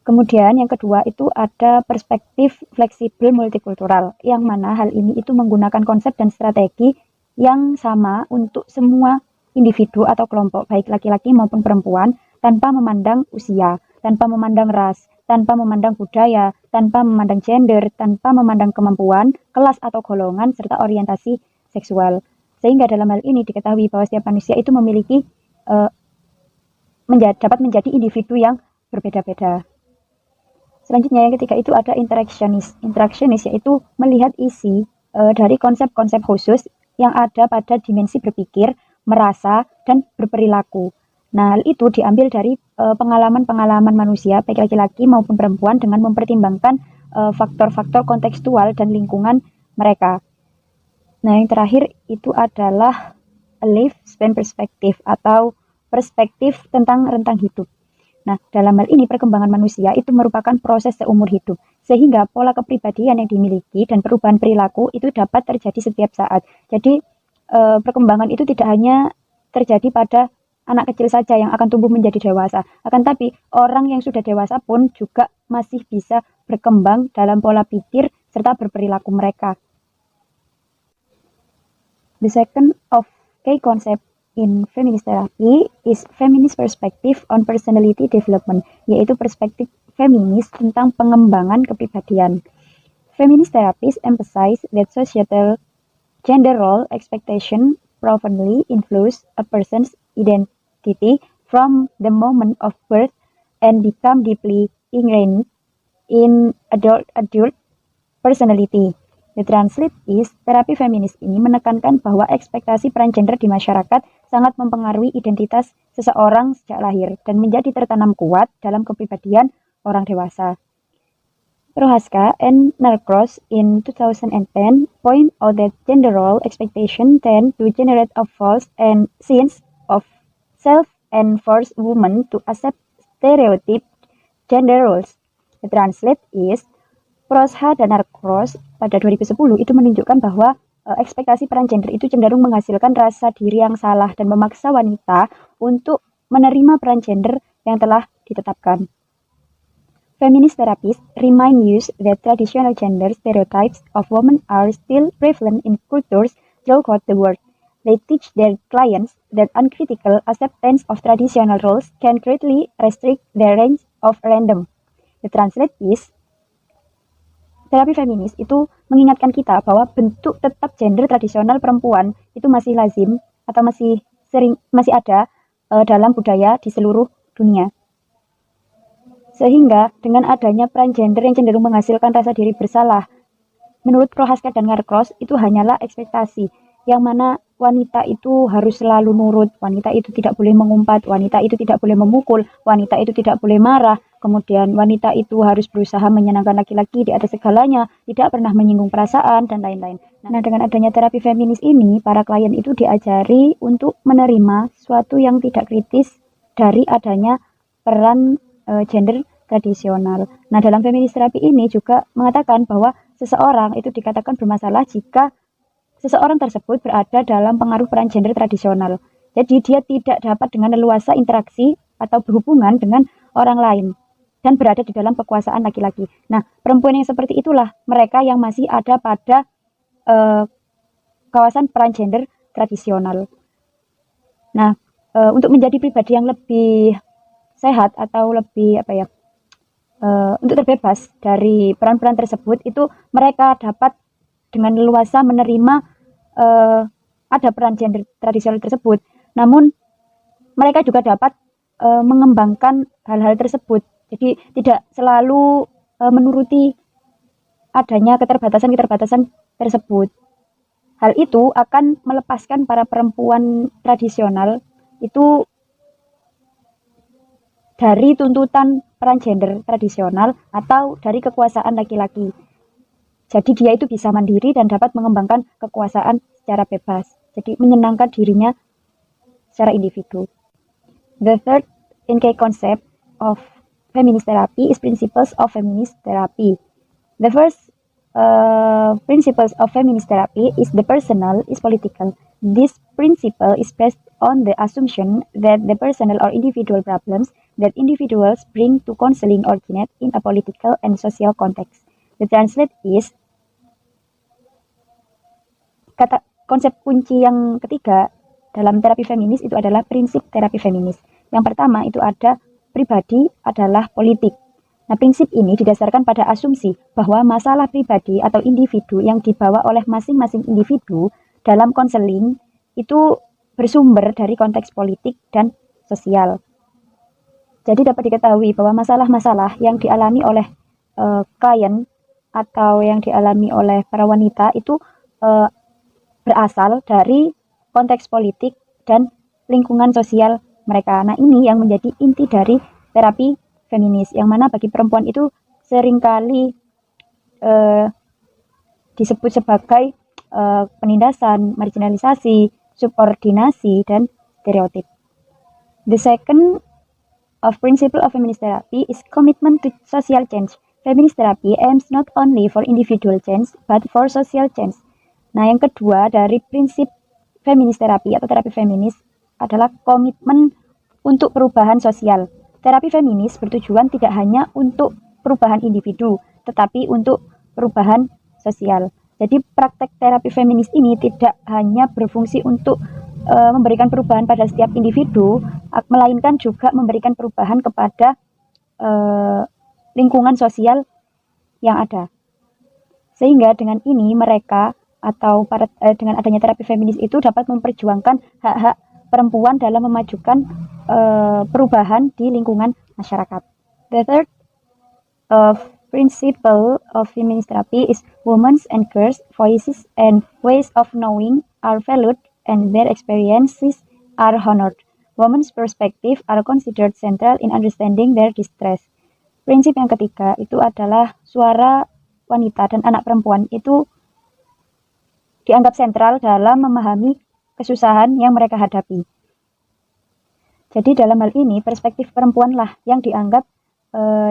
Kemudian yang kedua itu ada perspektif fleksibel multikultural, yang mana hal ini itu menggunakan konsep dan strategi yang sama untuk semua individu atau kelompok, baik laki-laki maupun perempuan, tanpa memandang usia, tanpa memandang ras, tanpa memandang budaya, tanpa memandang gender, tanpa memandang kemampuan, kelas atau golongan, serta orientasi seksual. Sehingga dalam hal ini diketahui bahwa setiap manusia itu memiliki dapat menjadi individu yang berbeda-beda. Selanjutnya yang ketiga itu ada interactionist. Interactionist yaitu melihat isi dari konsep-konsep khusus yang ada pada dimensi berpikir, merasa, dan berperilaku. Nah, hal itu diambil dari pengalaman-pengalaman manusia, baik laki-laki maupun perempuan, dengan mempertimbangkan faktor-faktor kontekstual dan lingkungan mereka. Nah, yang terakhir itu adalah a lifespan perspective atau perspektif tentang rentang hidup. Nah, dalam hal ini perkembangan manusia itu merupakan proses seumur hidup, sehingga pola kepribadian yang dimiliki dan perubahan perilaku itu dapat terjadi setiap saat. Jadi, perkembangan itu tidak hanya terjadi pada anak kecil saja yang akan tumbuh menjadi dewasa, akan tapi orang yang sudah dewasa pun juga masih bisa berkembang dalam pola pikir serta berperilaku mereka. The second of key concept in feminist therapy is feminist perspective on personality development, yaitu perspektif feminis tentang pengembangan kepribadian. Feminist therapies emphasize that societal gender role expectation profoundly influence a person's identity from the moment of birth and become deeply ingrained in adult personality. The translate is, terapi feminis ini menekankan bahwa ekspektasi peran gender di masyarakat sangat mempengaruhi identitas seseorang sejak lahir dan menjadi tertanam kuat dalam kepribadian orang dewasa. Prohaska and Narcross in 2010 point out that gender role expectation tend to generate a false and sense of self and force women to accept stereotype gender roles. The translate is, Prohaska dan Narcross pada 2010 itu menunjukkan bahwa ekspektasi peran gender itu cenderung menghasilkan rasa diri yang salah dan memaksa wanita untuk menerima peran gender yang telah ditetapkan. Feminist therapists remind us that traditional gender stereotypes of women are still prevalent in cultures throughout the world. They teach their clients that uncritical acceptance of traditional roles can greatly restrict their range of random. The translate is, terapi feminis itu mengingatkan kita bahwa bentuk tetap gender tradisional perempuan itu masih lazim atau masih ada dalam budaya di seluruh dunia. Sehingga dengan adanya peran gender yang cenderung menghasilkan rasa diri bersalah, menurut Prohaska dan Narcross itu hanyalah ekspektasi, yang mana wanita itu harus selalu nurut, wanita itu tidak boleh mengumpat, wanita itu tidak boleh memukul, wanita itu tidak boleh marah, kemudian wanita itu harus berusaha menyenangkan laki-laki di atas segalanya, tidak pernah menyinggung perasaan, dan lain-lain. Nah, dengan adanya terapi feminis ini, para klien itu diajari untuk menerima sesuatu yang tidak kritis dari adanya peran gender tradisional. Nah, dalam feminis terapi ini juga mengatakan bahwa seseorang itu dikatakan bermasalah jika seseorang tersebut berada dalam pengaruh peran gender tradisional. Jadi dia tidak dapat dengan leluasa interaksi atau berhubungan dengan orang lain dan berada di dalam kekuasaan laki-laki. Nah, perempuan yang seperti itulah mereka yang masih ada pada kawasan peran gender tradisional. Nah, untuk menjadi pribadi yang lebih sehat atau lebih untuk terbebas dari peran-peran tersebut, itu mereka dapat dengan leluasa menerima ada peran gender tradisional tersebut. Namun mereka juga dapat mengembangkan hal-hal tersebut. Jadi tidak selalu menuruti adanya keterbatasan-keterbatasan tersebut. Hal itu akan melepaskan para perempuan tradisional itu dari tuntutan peran gender tradisional atau dari kekuasaan laki-laki. Jadi dia itu bisa mandiri dan dapat mengembangkan kekuasaan secara bebas. Jadi menyenangkan dirinya secara individu. The third key concept of feminist therapy is principles of feminist therapy. The first principles of feminist therapy is the personal is political. This principle is based on the assumption that the personal or individual problems that individuals bring to counseling originate in a political and social context. The translate is konsep kunci yang ketiga dalam terapi feminis itu adalah prinsip terapi feminis. Yang pertama itu ada pribadi adalah politik. Nah, prinsip ini didasarkan pada asumsi bahwa masalah pribadi atau individu yang dibawa oleh masing-masing individu dalam konseling itu bersumber dari konteks politik dan sosial. Jadi dapat diketahui bahwa masalah-masalah yang dialami oleh klien atau yang dialami oleh para wanita itu berasal dari konteks politik dan lingkungan sosial mereka. Nah, ini yang menjadi inti dari terapi feminis, yang mana bagi perempuan itu seringkali disebut sebagai penindasan, marginalisasi, subordinasi, dan stereotip. The second of principle of feminist therapy is commitment to social change. Feminist therapy aims not only for individual change, but for social change. Nah, yang kedua dari prinsip feminist terapi atau terapi feminis adalah komitmen untuk perubahan sosial. Terapi feminis bertujuan tidak hanya untuk perubahan individu, tetapi untuk perubahan sosial. Jadi praktek terapi feminis ini tidak hanya berfungsi untuk memberikan perubahan pada setiap individu, melainkan juga memberikan perubahan kepada lingkungan sosial yang ada. Sehingga dengan ini mereka atau dengan adanya terapi feminis itu dapat memperjuangkan hak-hak perempuan dalam memajukan perubahan di lingkungan masyarakat. The third principle of feminist therapy is women's and girls' voices and ways of knowing are valued and their experiences are honored. Women's perspective are considered central in understanding their distress. Prinsip yang ketiga itu adalah suara wanita dan anak perempuan itu dianggap sentral dalam memahami kesusahan yang mereka hadapi. Jadi dalam hal ini perspektif perempuanlah yang dianggap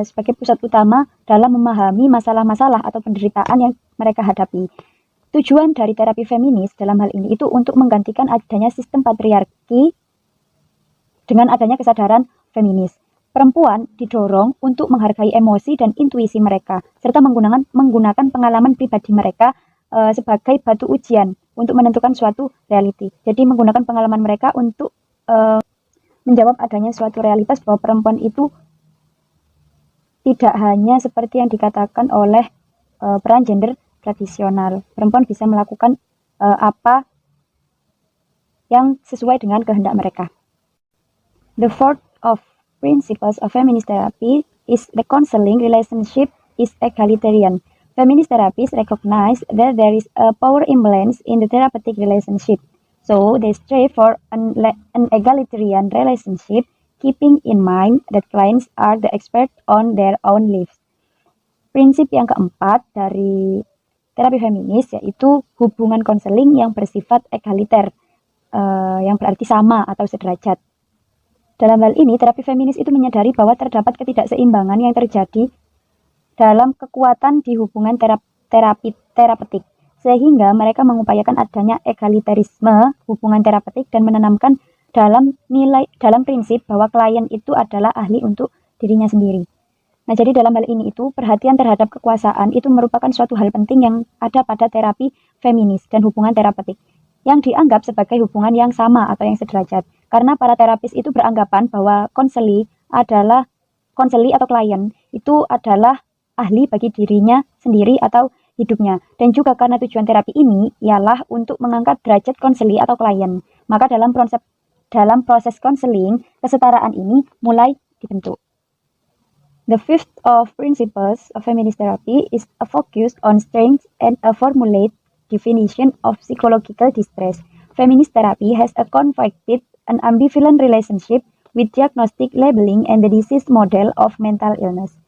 sebagai pusat utama dalam memahami masalah-masalah atau penderitaan yang mereka hadapi. Tujuan dari terapi feminis dalam hal ini itu untuk menggantikan adanya sistem patriarki dengan adanya kesadaran feminis. Perempuan didorong untuk menghargai emosi dan intuisi mereka, serta menggunakan pengalaman pribadi mereka sebagai batu ujian untuk menentukan suatu reality. Jadi menggunakan pengalaman mereka untuk menjawab adanya suatu realitas bahwa perempuan itu tidak hanya seperti yang dikatakan oleh peran gender tradisional. Perempuan bisa melakukan apa yang sesuai dengan kehendak mereka. The fourth of principles of feminist therapy is the counseling relationship is egalitarian. Feminist therapists recognize that there is a power imbalance in the therapeutic relationship. So they strive for an egalitarian relationship keeping in mind that clients are the expert on their own lives. Prinsip yang keempat dari terapi feminis yaitu hubungan konseling yang bersifat egaliter, yang berarti sama atau sederajat. Dalam hal ini, terapi feminis itu menyadari bahwa terdapat ketidakseimbangan yang terjadi dalam kekuatan di hubungan terapeutik, sehingga mereka mengupayakan adanya egalitarisme hubungan terapeutik dan menanamkan dalam prinsip bahwa klien itu adalah ahli untuk dirinya sendiri. Nah, jadi dalam hal ini itu perhatian terhadap kekuasaan itu merupakan suatu hal penting yang ada pada terapi feminis dan hubungan terapeutik yang dianggap sebagai hubungan yang sama atau yang sederajat. Karena para terapis itu beranggapan bahwa konseli atau klien itu adalah ahli bagi dirinya sendiri atau hidupnya. Dan juga karena tujuan terapi ini ialah untuk mengangkat derajat konseli atau klien. Maka dalam proses konseling, kesetaraan ini mulai dibentuk. The fifth of principles of feminist therapy is a focus on strengths and a formulate definition of psychological distress. Feminist therapy has a conflicted and ambivalent relationship with diagnostic labeling and the disease model of mental illness.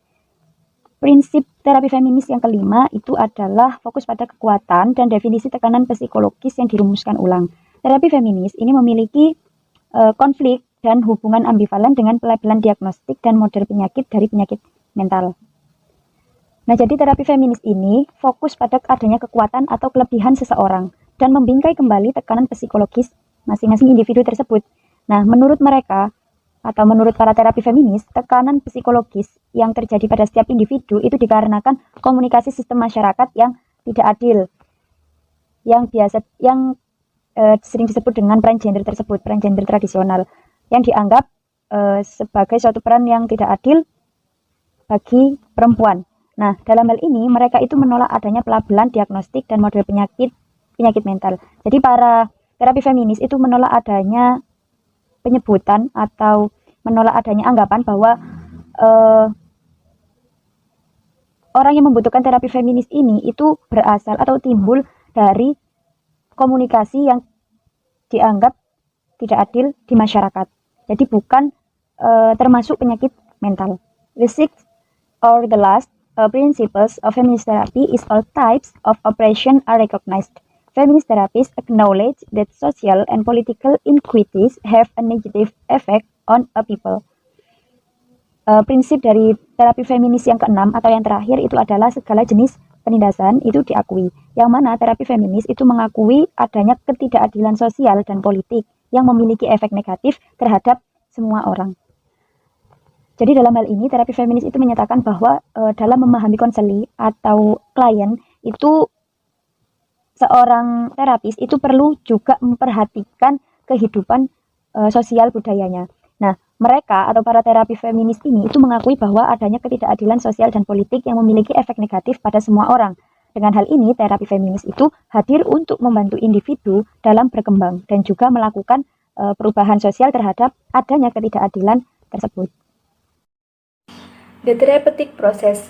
Prinsip terapi feminis yang kelima itu adalah fokus pada kekuatan dan definisi tekanan psikologis yang dirumuskan ulang. Terapi feminis ini memiliki konflik dan hubungan ambivalen dengan pelabelan diagnostik dan model penyakit dari penyakit mental. Nah, jadi terapi feminis ini fokus pada adanya kekuatan atau kelebihan seseorang dan membingkai kembali tekanan psikologis masing-masing individu tersebut. Nah, menurut mereka atau menurut para terapi feminis, tekanan psikologis yang terjadi pada setiap individu itu dikarenakan komunikasi sistem masyarakat yang tidak adil, yang sering disebut dengan peran gender tradisional, yang dianggap sebagai suatu peran yang tidak adil bagi perempuan. Nah, dalam hal ini mereka itu menolak adanya pelabelan diagnostik dan model penyakit mental. Jadi para terapi feminis itu menolak adanya penyebutan atau menolak adanya anggapan bahwa orang yang membutuhkan terapi feminis ini itu berasal atau timbul dari komunikasi yang dianggap tidak adil di masyarakat. Jadi bukan termasuk penyakit mental. The sixth or the last principles of feminist therapy is all types of oppression are recognized. Feminist therapists acknowledge that social and political inequities have a negative effect on a people. Prinsip dari terapi feminis yang keenam atau yang terakhir itu adalah segala jenis penindasan itu diakui. Yang mana terapi feminis itu mengakui adanya ketidakadilan sosial dan politik yang memiliki efek negatif terhadap semua orang. Jadi dalam hal ini terapi feminis itu menyatakan bahwa dalam memahami konseli atau klien itu seorang terapis itu perlu juga memperhatikan kehidupan sosial budayanya. Nah, mereka atau para terapi feminis ini itu mengakui bahwa adanya ketidakadilan sosial dan politik yang memiliki efek negatif pada semua orang. Dengan hal ini, terapi feminis itu hadir untuk membantu individu dalam berkembang dan juga melakukan perubahan sosial terhadap adanya ketidakadilan tersebut. The therapeutic process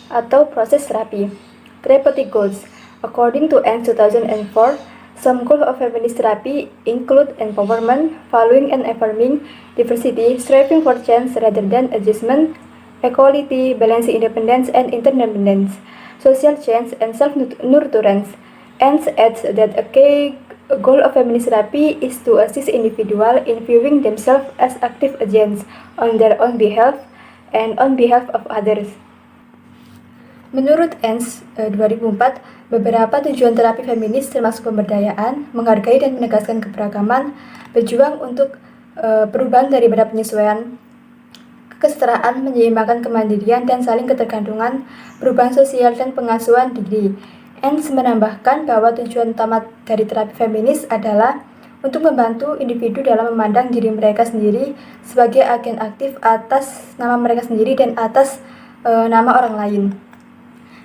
atau proses terapi. Therapeutic goals. According to ENS 2004, some goals of feminist therapy include empowerment, valuing and affirming diversity, striving for change rather than adjustment, equality, balancing independence and interdependence, social change and self-nurturance. ENS adds that a key goal of feminist therapy is to assist individuals in viewing themselves as active agents on their own behalf and on behalf of others. Menurut ENS 2004, beberapa tujuan terapi feminis termasuk pemberdayaan, menghargai dan menegaskan keberagaman, berjuang untuk perubahan daripada penyesuaian, kesetaraan, menyeimbangkan kemandirian dan saling ketergantungan, perubahan sosial dan pengasuhan diri. ENS menambahkan bahwa tujuan utama dari terapi feminis adalah untuk membantu individu dalam memandang diri mereka sendiri sebagai agen aktif atas nama mereka sendiri dan atas nama orang lain.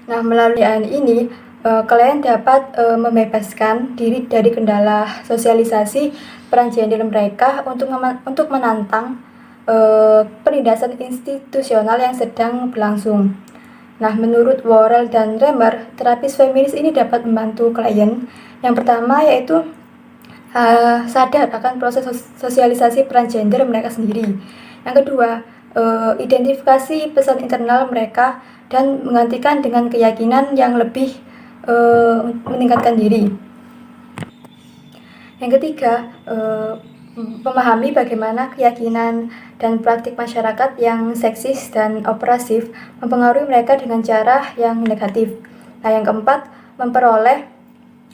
Nah, melalui ini, kalian dapat membebaskan diri dari kendala sosialisasi peran gender mereka untuk menantang penindasan institusional yang sedang berlangsung. Nah, menurut Worrell dan Remer, terapis feminis ini dapat membantu klien. Yang pertama yaitu sadar akan proses sosialisasi peran gender mereka sendiri. Yang kedua, identifikasi pesan internal mereka dan menggantikan dengan keyakinan yang lebih meningkatkan diri. Yang ketiga, memahami bagaimana keyakinan dan praktik masyarakat yang seksis dan opresif mempengaruhi mereka dengan cara yang negatif. Nah, yang keempat, memperoleh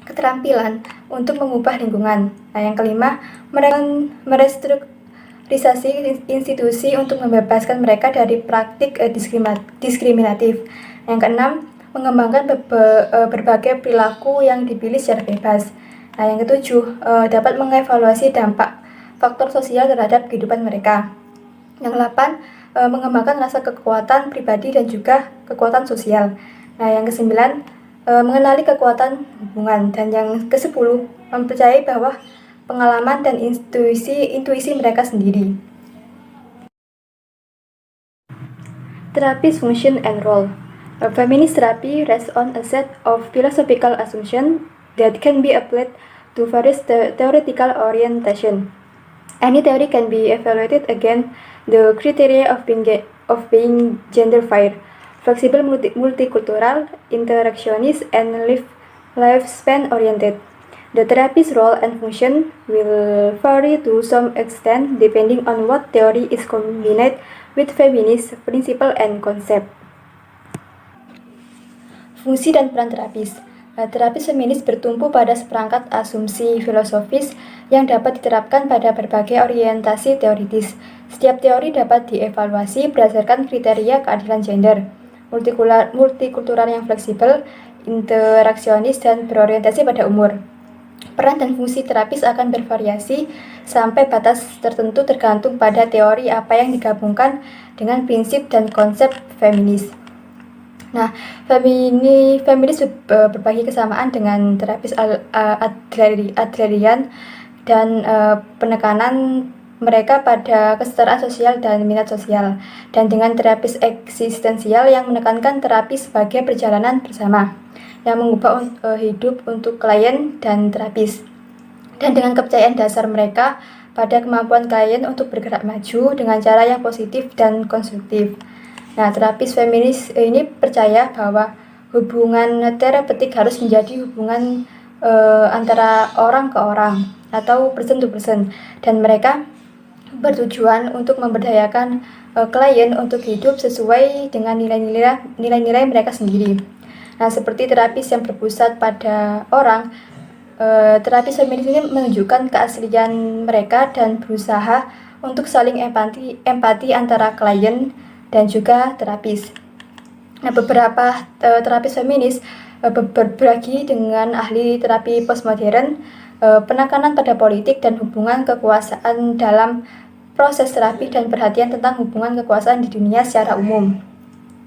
keterampilan untuk mengubah lingkungan. Nah, yang kelima, merestrukturisasi institusi untuk membebaskan mereka dari praktik diskriminatif. Yang keenam, mengembangkan berbagai perilaku yang dipilih secara bebas. Nah, yang ketujuh, dapat mengevaluasi dampak faktor sosial terhadap kehidupan mereka. Yang delapan, mengembangkan rasa kekuatan pribadi dan juga kekuatan sosial. Nah, yang kesembilan, mengenali kekuatan hubungan. Dan yang ke-10, mempercayai bahwa pengalaman dan intuisi mereka sendiri. Therapist function and role. Feminist therapy rests on a set of philosophical assumptions that can be applied to various theoretical orientation. Any theory can be evaluated against the criteria of being gender fair, flexible, multicultural, interactionist, and lifespan oriented. The therapist's role and function will vary to some extent depending on what theory is combined with feminist principle and concept. Fungsi dan peran terapis. Terapis feminis bertumpu pada seperangkat asumsi filosofis yang dapat diterapkan pada berbagai orientasi teoritis. Setiap teori dapat dievaluasi berdasarkan kriteria keadilan gender, multikultural yang fleksibel, interaksionis, dan berorientasi pada umur. Peran dan fungsi terapis akan bervariasi sampai batas tertentu tergantung pada teori apa yang digabungkan dengan prinsip dan konsep feminis. Nah, feminis berbagi kesamaan dengan terapis Adlerian dan penekanan mereka pada kesetaraan sosial dan minat sosial, dan dengan terapis eksistensial yang menekankan terapi sebagai perjalanan bersama yang mengubah hidup untuk klien dan terapis, dan dengan kepercayaan dasar mereka pada kemampuan klien untuk bergerak maju dengan cara yang positif dan konstruktif. Nah, terapis feminis ini percaya bahwa hubungan terapeutik harus menjadi hubungan antara orang ke orang atau person to person, dan mereka bertujuan untuk memberdayakan klien untuk hidup sesuai dengan nilai-nilai mereka sendiri. Nah, seperti terapis yang berpusat pada orang, terapis feminis ini menunjukkan keaslian mereka dan berusaha untuk saling empati antara klien dan juga terapis. Nah, beberapa terapis feminis berbagi dengan ahli terapi postmodern, penekanan pada politik dan hubungan kekuasaan dalam proses terapi, dan perhatian tentang hubungan kekuasaan di dunia secara umum.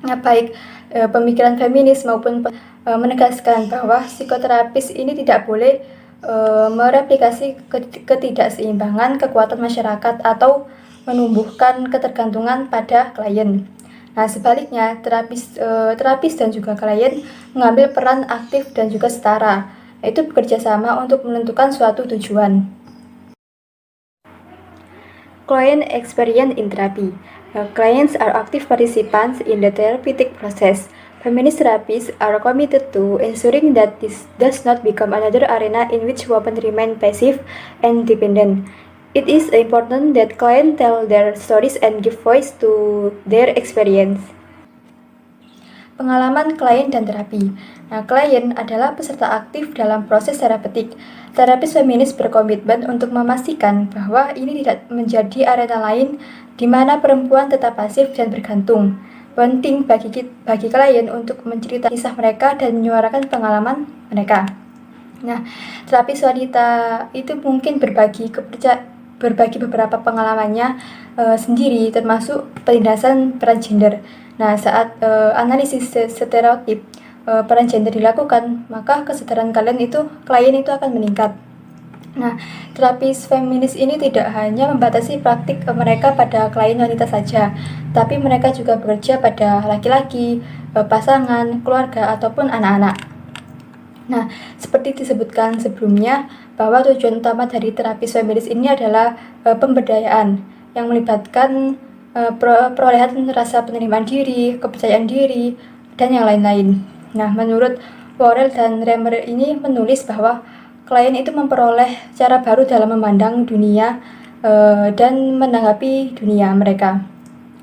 Nah, baik pemikiran feminis maupun menegaskan bahwa psikoterapis ini tidak boleh mereplikasi ketidakseimbangan kekuatan masyarakat atau menumbuhkan ketergantungan pada klien. Nah, sebaliknya, terapis dan juga klien mengambil peran aktif dan juga setara, yaitu bekerja sama untuk menentukan suatu tujuan. Client experience in therapy. Clients are active participants in the therapeutic process. Feminist therapists are committed to ensuring that this does not become another arena in which women remain passive and dependent. It is important that clients tell their stories and give voice to their experience. Pengalaman klien dan terapi. Nah, klien adalah peserta aktif dalam proses terapeutik. Terapis feminis berkomitmen untuk memastikan bahwa ini tidak menjadi arena lain di mana perempuan tetap pasif dan bergantung. Penting bagi klien untuk menceritakan kisah mereka dan menyuarakan pengalaman mereka. Nah, terapis wanita itu mungkin berbagi beberapa pengalamannya sendiri, termasuk penindasan peran gender. Nah, saat analisis stereotip peran gender dilakukan, maka kesadaran klien itu akan meningkat. Nah, terapis feminis ini tidak hanya membatasi praktik mereka pada klien wanita saja, tapi mereka juga bekerja pada laki-laki, pasangan, keluarga, ataupun anak-anak. Nah, seperti disebutkan sebelumnya, bahwa tujuan utama dari terapis feminis ini adalah pemberdayaan yang melibatkan perolehan rasa penerimaan diri, kepercayaan diri, dan yang lain-lain. Nah, menurut Worrell dan Remer ini menulis bahwa klien itu memperoleh cara baru dalam memandang dunia dan menanggapi dunia mereka.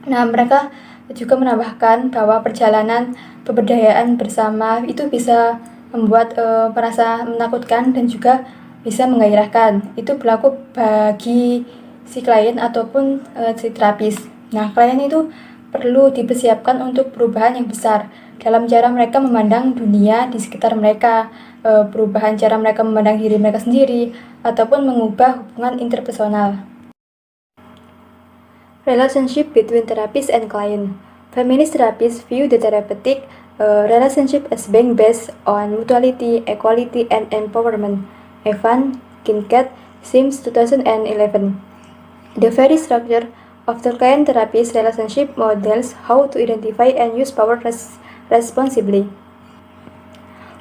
Nah, mereka juga menambahkan bahwa perjalanan pemberdayaan bersama itu bisa membuat merasa menakutkan dan juga bisa menggairahkan. Itu berlaku bagi si klien ataupun si terapis. Nah, klien itu perlu dipersiapkan untuk perubahan yang besar dalam cara mereka memandang dunia di sekitar mereka, perubahan cara mereka memandang diri mereka sendiri, ataupun mengubah hubungan interpersonal. Relationship between therapist and client. Feminist therapists view the therapeutic relationship as being based on mutuality, equality, and empowerment. Evan Kincaid, Sims 2011. The very structure of the client-therapist relationship models how to identify and use power responsibly.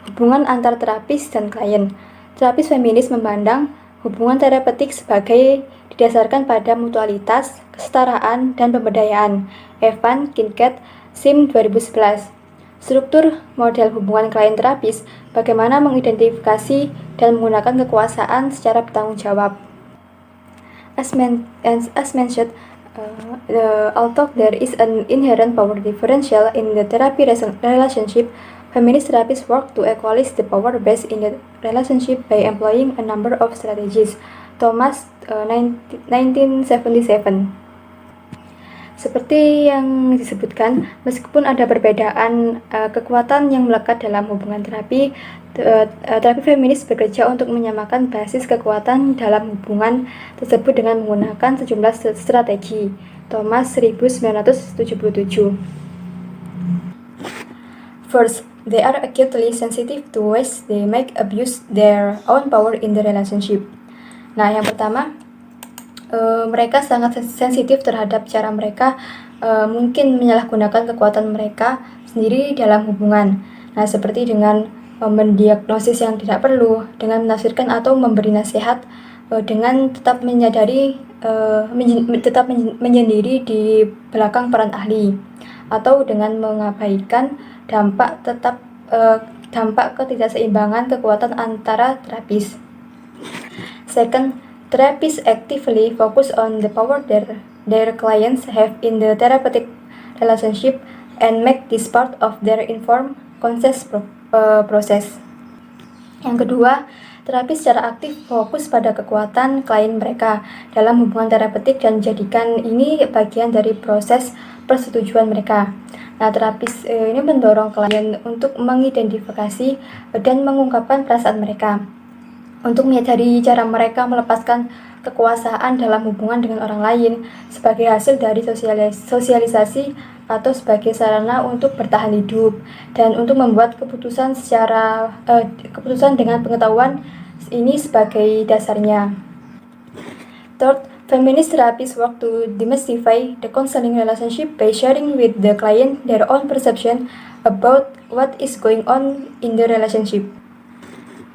Hubungan antar terapis dan klien. Terapis feminis memandang hubungan terapeutik sebagai didasarkan pada mutualitas, kesetaraan, dan pemberdayaan. Evan Kincaid, SIM 2011. Struktur model hubungan klien terapis, bagaimana mengidentifikasi dan menggunakan kekuasaan secara bertanggung jawab. As mentioned, although there is an inherent power differential in the therapy relationship, feminist therapists work to equalize the power based in the relationship by employing a number of strategies. Thomas, 1977. Seperti yang disebutkan, meskipun ada perbedaan kekuatan yang melekat dalam hubungan terapi feminis bekerja untuk menyamakan basis kekuatan dalam hubungan tersebut dengan menggunakan sejumlah strategi. Thomas, 1977. First, they are acutely sensitive to ways they might abuse their own power in the relationship. Nah, yang pertama, mereka sangat sensitif terhadap cara mereka mungkin menyalahgunakan kekuatan mereka sendiri dalam hubungan. Nah, seperti dengan mendiagnosis yang tidak perlu, dengan menafsirkan atau memberi nasihat dengan tetap menyadari, tetap menyendiri di belakang peran ahli, atau dengan mengabaikan dampak ketidakseimbangan kekuatan antara terapis. Second, therapists actively focus on the power their clients have in the therapeutic relationship and make this part of their informed consent process. Yang kedua, terapis secara aktif fokus pada kekuatan klien mereka dalam hubungan terapeutik dan jadikan ini bagian dari proses persetujuan mereka. Nah, terapis ini mendorong klien untuk mengidentifikasi dan mengungkapkan perasaan mereka, untuk menyadari cara mereka melepaskan kekuasaan dalam hubungan dengan orang lain sebagai hasil dari sosialisasi atau sebagai sarana untuk bertahan hidup, dan untuk membuat keputusan dengan pengetahuan ini sebagai dasarnya. Third, feminist therapists work to demystify the counseling relationship by sharing with the client their own perception about what is going on in the relationship.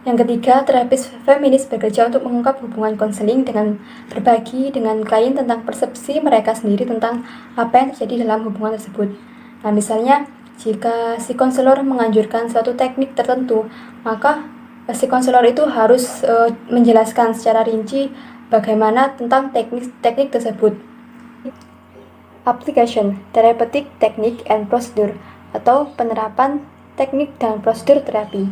Yang ketiga, terapis feminis bekerja untuk mengungkap hubungan konseling dengan berbagi dengan klien tentang persepsi mereka sendiri tentang apa yang terjadi dalam hubungan tersebut. Nah, misalnya, jika si konselor menganjurkan suatu teknik tertentu, maka si konselor itu harus menjelaskan secara rinci bagaimana tentang teknik tersebut. Application, therapeutic technique and procedure, atau penerapan teknik dan prosedur terapi.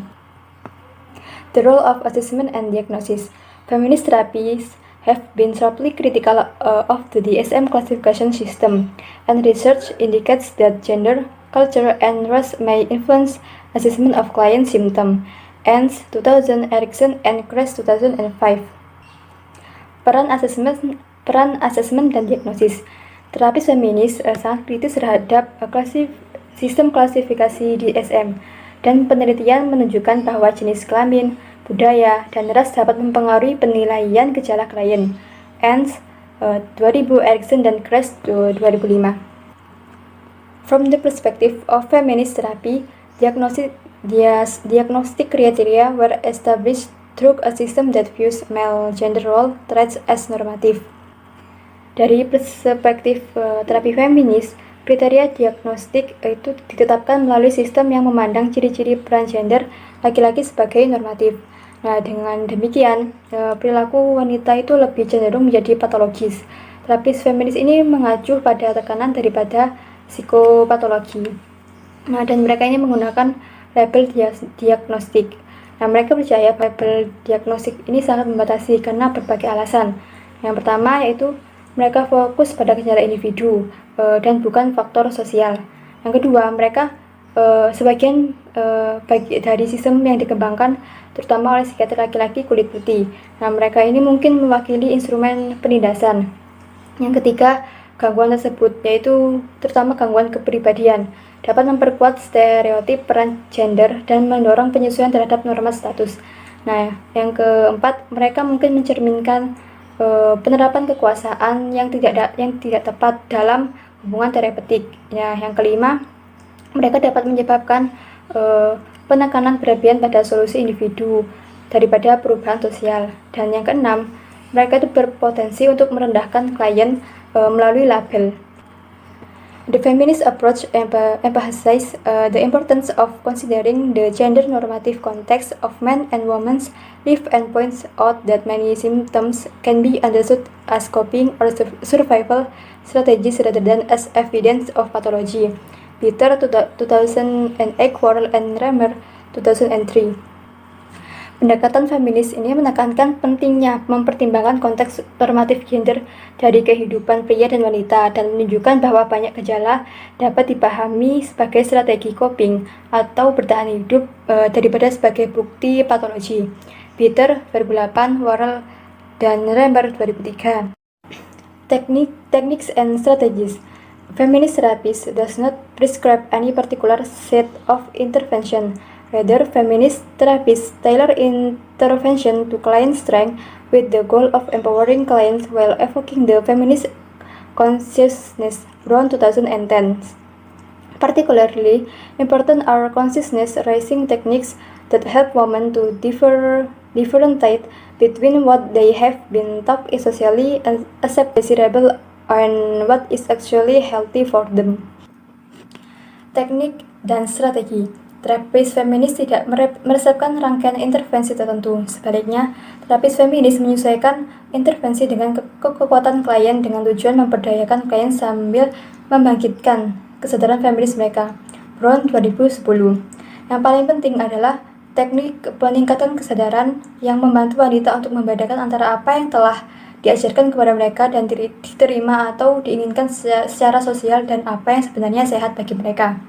The role of assessment and diagnosis. Feminist therapies have been sharply critical of the DSM classification system, and research indicates that gender, culture, and race may influence assessment of client symptom. Ends 2000, Erickson, and Kress 2005. Peran asesmen dan diagnosis. Terapis feminis sangat kritis terhadap sistem klasifikasi DSM, dan penelitian menunjukkan bahwa jenis kelamin, budaya, dan ras dapat mempengaruhi penilaian gejala klien. Ends 2000, Erickson, dan Kress 2005. From the perspective of feminist therapy, Diagnostic criteria were established through a system that views male gender role traits as normative. Dari perspektif terapi feminis, kriteria diagnostik itu ditetapkan melalui sistem yang memandang ciri-ciri peran gender laki-laki sebagai normatif. Nah, dengan demikian, perilaku wanita itu lebih cenderung menjadi patologis. Terapis feminis ini mengacu pada tekanan daripada psikopatologi. Nah, dan mereka ini menggunakan label diagnostik. Nah, mereka percaya label diagnostik ini sangat membatasi karena berbagai alasan. Yang pertama yaitu mereka fokus pada gejala individu dan bukan faktor sosial. Yang kedua, mereka sebagian dari sistem yang dikembangkan terutama oleh psikiater laki-laki kulit putih. Nah, mereka ini mungkin mewakili instrumen penindasan. Yang ketiga, gangguan tersebut yaitu terutama gangguan kepribadian dapat memperkuat stereotip peran gender dan mendorong penyesuaian terhadap norma status. Nah, yang keempat, mereka mungkin mencerminkan penerapan kekuasaan yang tidak tepat dalam hubungan terapeutik. Ya, yang kelima, mereka dapat menyebabkan penekanan berlebihan pada solusi individu daripada perubahan sosial. Dan yang keenam, mereka itu berpotensi untuk merendahkan klien melalui label. The feminist approach emphasizes the importance of considering the gender normative context of men and women's life and points out that many symptoms can be understood as coping or survival strategies rather than as evidence of pathology. Peter 2008, Worrell and Remer 2003. Pendekatan feminis ini menekankan pentingnya mempertimbangkan konteks normatif gender dari kehidupan pria dan wanita dan menunjukkan bahwa banyak gejala dapat dipahami sebagai strategi coping atau bertahan hidup daripada sebagai bukti patologi. Peter 2008, Worrell dan Remer 2003. Techniques and strategies. Feminist therapist does not prescribe any particular set of intervention. Rather, feminist therapists tailor intervention to client strength with the goal of empowering clients while evoking the feminist consciousness. Brown 2010. Particularly important are consciousness-raising techniques that help women to differentiate between what they have been taught is socially acceptable and what is actually healthy for them. Teknik dan strategi. Terapis feminis tidak meresepkan rangkaian intervensi tertentu. Sebaliknya, terapis feminis menyesuaikan intervensi dengan kekuatan klien dengan tujuan memberdayakan klien sambil membangkitkan kesadaran feminis mereka. Brown 2010. Yang paling penting adalah teknik peningkatan kesadaran yang membantu wanita untuk membedakan antara apa yang telah diajarkan kepada mereka dan diterima atau diinginkan secara sosial dan apa yang sebenarnya sehat bagi mereka.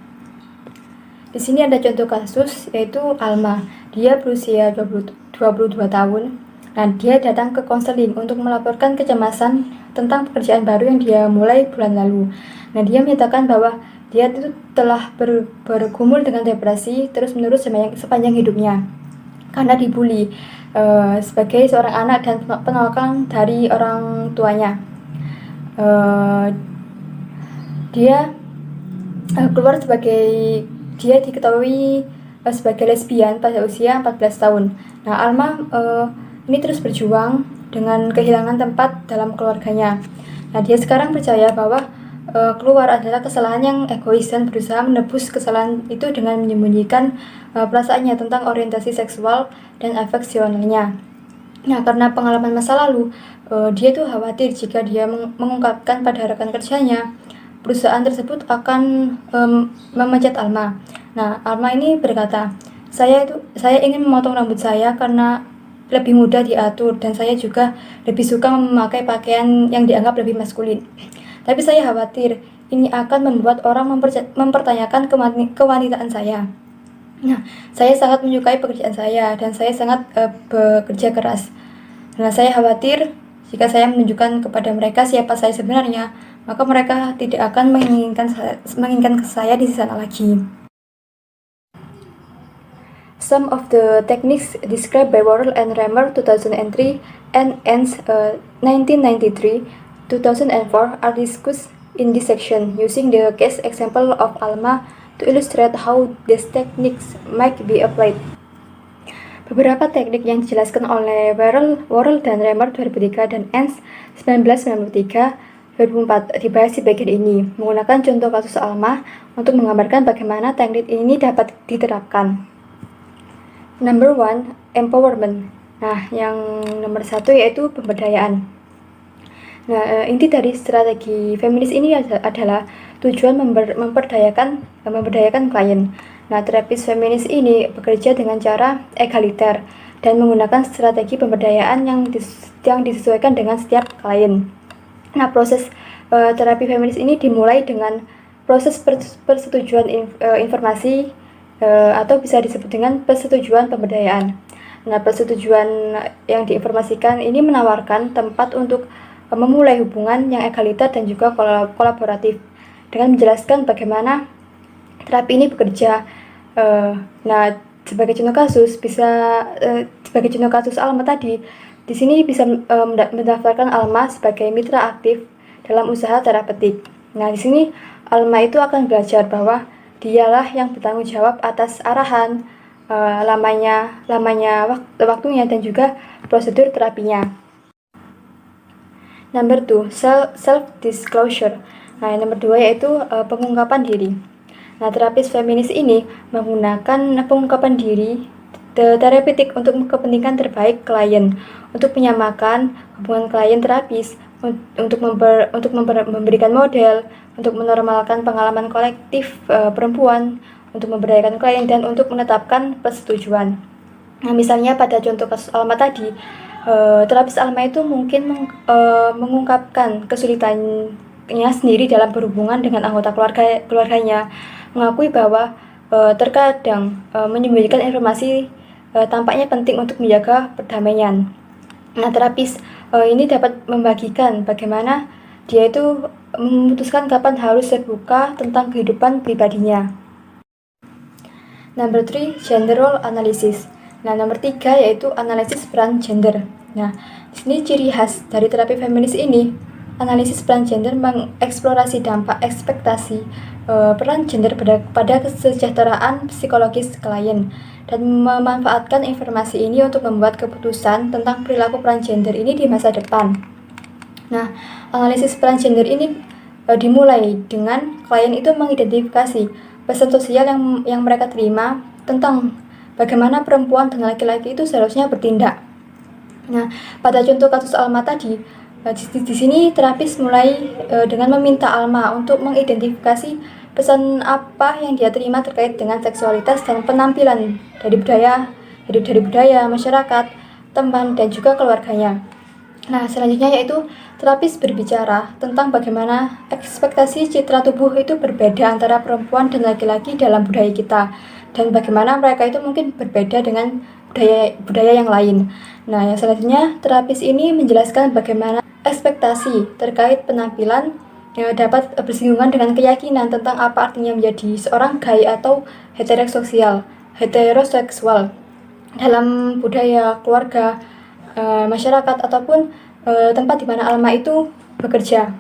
Di sini ada contoh kasus yaitu Alma. Dia berusia 22 tahun. Nah, dia datang ke konseling untuk melaporkan kecemasan tentang pekerjaan baru yang dia mulai bulan lalu. Nah, dia menyatakan bahwa dia itu telah bergumul dengan depresi terus-menerus sepanjang hidupnya karena dibully sebagai seorang anak dan penolakan dari orang tuanya. Dia dia diketahui sebagai lesbian pada usia 14 tahun. Nah, Alma ini terus berjuang dengan kehilangan tempat dalam keluarganya. Nah, dia sekarang percaya bahwa keluar adalah kesalahan yang egois dan berusaha menebus kesalahan itu dengan menyembunyikan perasaannya tentang orientasi seksual dan afeksionalnya. Nah, karena pengalaman masa lalu, dia tuh khawatir jika dia mengungkapkan pada rekan kerjanya, perusahaan tersebut akan memecat Alma. Nah, Alma ini berkata, saya ingin memotong rambut saya karena lebih mudah diatur dan saya juga lebih suka memakai pakaian yang dianggap lebih maskulin. Tapi saya khawatir ini akan membuat orang mempertanyakan kewanitaan saya. Nah, saya sangat menyukai pekerjaan saya dan saya sangat bekerja keras. Nah, saya khawatir jika saya menunjukkan kepada mereka siapa saya sebenarnya, maka mereka tidak akan menginginkan saya di sana lagi. Some of the techniques described by Worrell and Remer 2003 and Enns 1993, 2004 are discussed in this section using the case example of Alma to illustrate how these techniques might be applied. Beberapa teknik yang dijelaskan oleh Worrell dan Remer 2003 dan Enns 1993-2004 dibahas di bagian ini, menggunakan contoh kasus Alma untuk menggambarkan bagaimana teknik ini dapat diterapkan. Number 1, empowerment. Nah, yang nomor 1 yaitu pemberdayaan. Nah, inti dari strategi feminis ini adalah tujuan memberdayakan klien. Nah, terapis feminis ini bekerja dengan cara egaliter dan menggunakan strategi pemberdayaan yang disesuaikan dengan setiap klien. Nah, proses terapi feminis ini dimulai dengan proses persetujuan informasi atau bisa disebut dengan persetujuan pemberdayaan. Nah, persetujuan yang diinformasikan ini menawarkan tempat untuk memulai hubungan yang egaliter dan juga kolaboratif dengan menjelaskan bagaimana terapi ini bekerja. Nah, sebagai contoh kasus Alma tadi, di sini bisa mendaftarkan Alma sebagai mitra aktif dalam usaha terapeutik. Nah, di sini Alma itu akan belajar bahwa dialah yang bertanggung jawab atas arahan, waktunya dan juga prosedur terapinya. Number 2, self-disclosure. Nah, yang nomor 2 yaitu pengungkapan diri. Nah, terapis feminis ini menggunakan pengungkapan diri terapeutik untuk kepentingan terbaik klien, untuk menyamakan hubungan klien terapis, untuk memberikan model, untuk menormalkan pengalaman kolektif perempuan, untuk memberdayakan klien, dan untuk menetapkan persetujuan. Nah, misalnya pada contoh kasus Alma tadi, terapis Alma itu mungkin mengungkapkan kesulitannya sendiri dalam berhubungan dengan anggota keluarganya, mengakui bahwa terkadang menyembunyikan informasi tampaknya penting untuk menjaga perdamaian. Nah, terapis ini dapat membagikan bagaimana dia itu memutuskan kapan harus terbuka tentang kehidupan pribadinya. Number 3, gender role analysis. Nah, nomor 3 yaitu analisis peran gender. Nah, di sini ciri khas dari terapi feminis ini, analisis peran gender mengeksplorasi dampak ekspektasi peran gender pada kesejahteraan psikologis klien dan memanfaatkan informasi ini untuk membuat keputusan tentang perilaku peran gender ini di masa depan. Nah, analisis peran gender ini dimulai dengan klien itu mengidentifikasi pesan sosial yang mereka terima tentang bagaimana perempuan dan laki-laki itu seharusnya bertindak. Nah, pada contoh kasus Alma tadi, di sini terapis mulai dengan meminta Alma untuk mengidentifikasi pesan apa yang dia terima terkait dengan seksualitas dan penampilan dari budaya masyarakat, teman, dan juga keluarganya. Nah, selanjutnya yaitu terapis berbicara tentang bagaimana ekspektasi citra tubuh itu berbeda antara perempuan dan laki-laki dalam budaya kita, dan bagaimana mereka itu mungkin berbeda dengan budaya yang lain. Nah, yang selanjutnya terapis ini menjelaskan bagaimana ekspektasi terkait penampilan dapat bersinggungan dengan keyakinan tentang apa artinya menjadi seorang gay atau heteroseksual dalam budaya keluarga, masyarakat, ataupun tempat di mana Alma itu bekerja.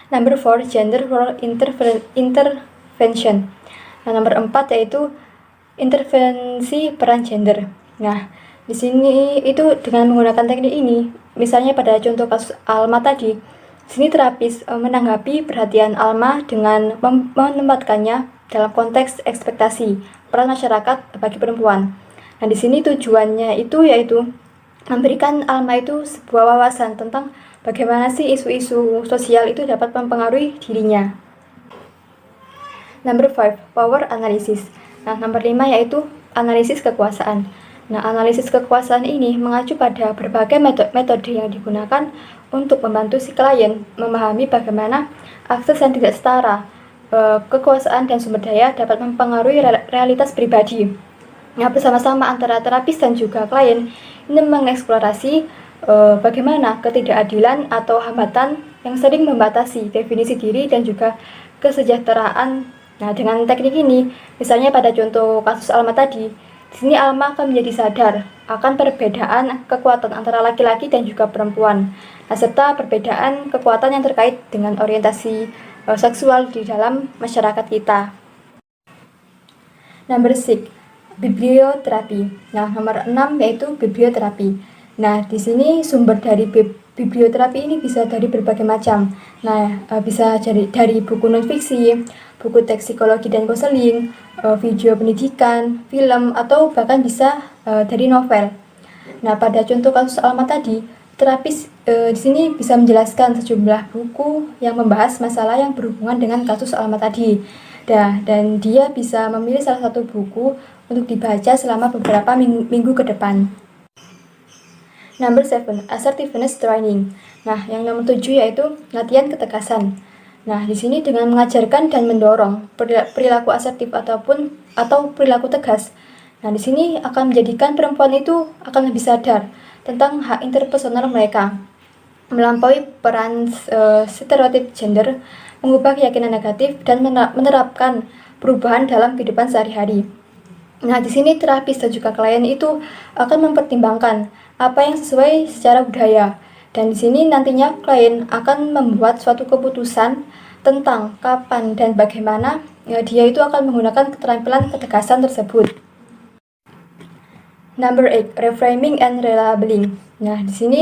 Number 4, gender role intervention. Nah, nomor 4 yaitu intervensi peran gender. Nah, di sini itu dengan menggunakan teknik ini, misalnya pada contoh kasus Alma tadi, di sini terapis menanggapi perhatian Alma dengan menempatkannya dalam konteks ekspektasi peran masyarakat bagi perempuan. Nah, di sini tujuannya itu yaitu memberikan Alma itu sebuah wawasan tentang bagaimana sih isu-isu sosial itu dapat mempengaruhi dirinya. Number 5, power analysis. Nah, nomor 5 yaitu analisis kekuasaan. Nah, analisis kekuasaan ini mengacu pada berbagai metode yang digunakan untuk membantu si klien memahami bagaimana akses yang tidak setara, kekuasaan dan sumber daya dapat mempengaruhi realitas pribadi. Nah, bersama-sama antara terapis dan juga klien ini mengeksplorasi bagaimana ketidakadilan atau hambatan yang sering membatasi definisi diri dan juga kesejahteraan. Nah, dengan teknik ini, misalnya pada contoh kasus Alma tadi, di sini Alma akan menjadi sadar akan perbedaan kekuatan antara laki-laki dan juga perempuan. Nah, serta perbedaan kekuatan yang terkait dengan orientasi seksual di dalam masyarakat kita. Number 6, biblioterapi. Nah, nomor 6 yaitu biblioterapi. Nah, di sini sumber dari biblioterapi ini bisa dari berbagai macam. Nah, bisa dari buku non-fiksi, buku teks psikologi dan konseling, video pendidikan, film, atau bahkan bisa dari novel. Nah, pada contoh kasus Alma tadi, terapis di sini bisa menjelaskan sejumlah buku yang membahas masalah yang berhubungan dengan kasus Alma tadi. Dan dia bisa memilih salah satu buku untuk dibaca selama beberapa minggu ke depan. Number 7, assertiveness training. Nah, yang nomor 7 yaitu latihan ketegasan. Nah, di sini dengan mengajarkan dan mendorong perilaku asertif atau perilaku tegas. Nah, di sini akan menjadikan perempuan itu akan lebih sadar tentang hak interpersonal mereka, melampaui peran stereotip gender, mengubah keyakinan negatif, dan menerapkan perubahan dalam kehidupan sehari-hari. Nah, di sini terapis dan juga klien itu akan mempertimbangkan apa yang sesuai secara budaya. Dan di sini nantinya klien akan membuat suatu keputusan tentang kapan dan bagaimana dia itu akan menggunakan keterampilan ketegasan tersebut. Number 8, reframing and relabeling. Nah, di sini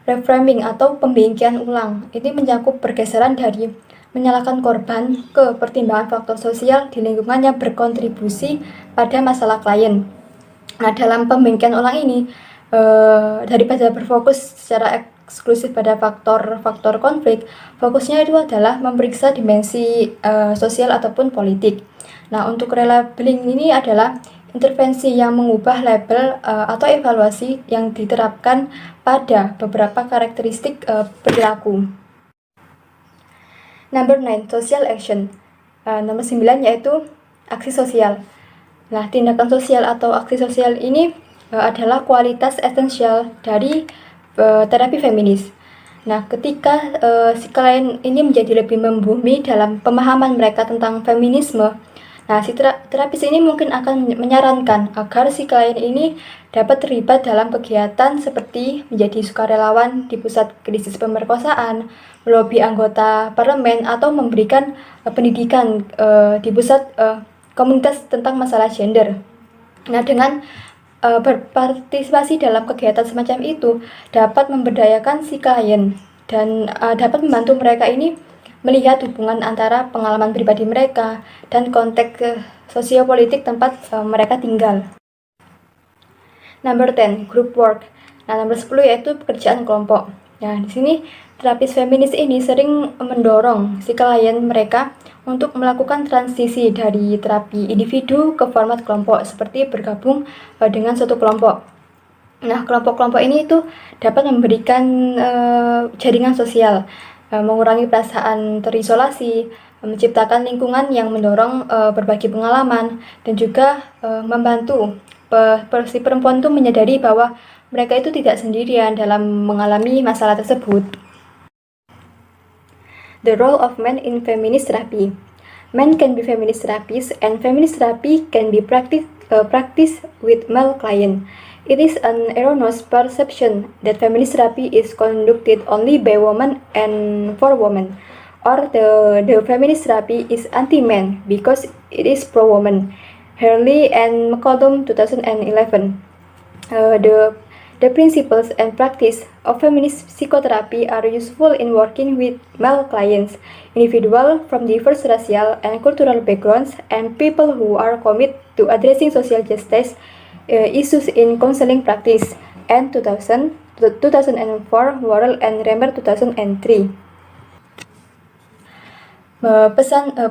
reframing atau pembingkian ulang ini mencakup pergeseran dari menyalahkan korban ke pertimbangan faktor sosial di lingkungan yang berkontribusi pada masalah klien. Nah, dalam pembingkian ulang ini, daripada berfokus secara eksklusif pada faktor-faktor konflik, fokusnya itu adalah memeriksa dimensi sosial ataupun politik. Nah, untuk relabeling ini adalah intervensi yang mengubah label atau evaluasi yang diterapkan pada beberapa karakteristik perilaku. Number 9, social action. Nomor 9 yaitu aksi sosial. Nah, tindakan sosial atau aksi sosial ini adalah kualitas esensial dari terapi feminis. Nah, ketika si klien ini menjadi lebih membumi dalam pemahaman mereka tentang feminisme, nah, si terapis ini mungkin akan menyarankan agar si klien ini dapat terlibat dalam kegiatan seperti menjadi sukarelawan di pusat krisis pemerkosaan, melobi anggota parlemen, atau memberikan pendidikan di pusat komunitas tentang masalah gender. Nah, dengan berpartisipasi dalam kegiatan semacam itu dapat memberdayakan si klien dan dapat membantu mereka ini melihat hubungan antara pengalaman pribadi mereka dan konteks sosiopolitik tempat mereka tinggal. Number 10, group work. Nah, nomor 10 yaitu pekerjaan kelompok. Nah, di sini terapis feminis ini sering mendorong si klien mereka untuk melakukan transisi dari terapi individu ke format kelompok seperti bergabung dengan suatu kelompok. Nah, kelompok-kelompok ini itu dapat memberikan jaringan sosial, mengurangi perasaan terisolasi, menciptakan lingkungan yang mendorong berbagi pengalaman, dan juga membantu si perempuan itu menyadari bahwa mereka itu tidak sendirian dalam mengalami masalah tersebut. The role of men in feminist therapy. Men can be feminist therapists, and feminist therapy can be practiced with male client. It is an erroneous perception that feminist therapy is conducted only by women and for women, or the feminist therapy is anti-men because it is pro-woman. Hurley and McCollum 2011. The principles and practice of feminist psychotherapy are useful in working with male clients, individuals from diverse racial and cultural backgrounds, and people who are committed to addressing social justice issues in counseling practice. And 2004, Worrell and Remer 2003.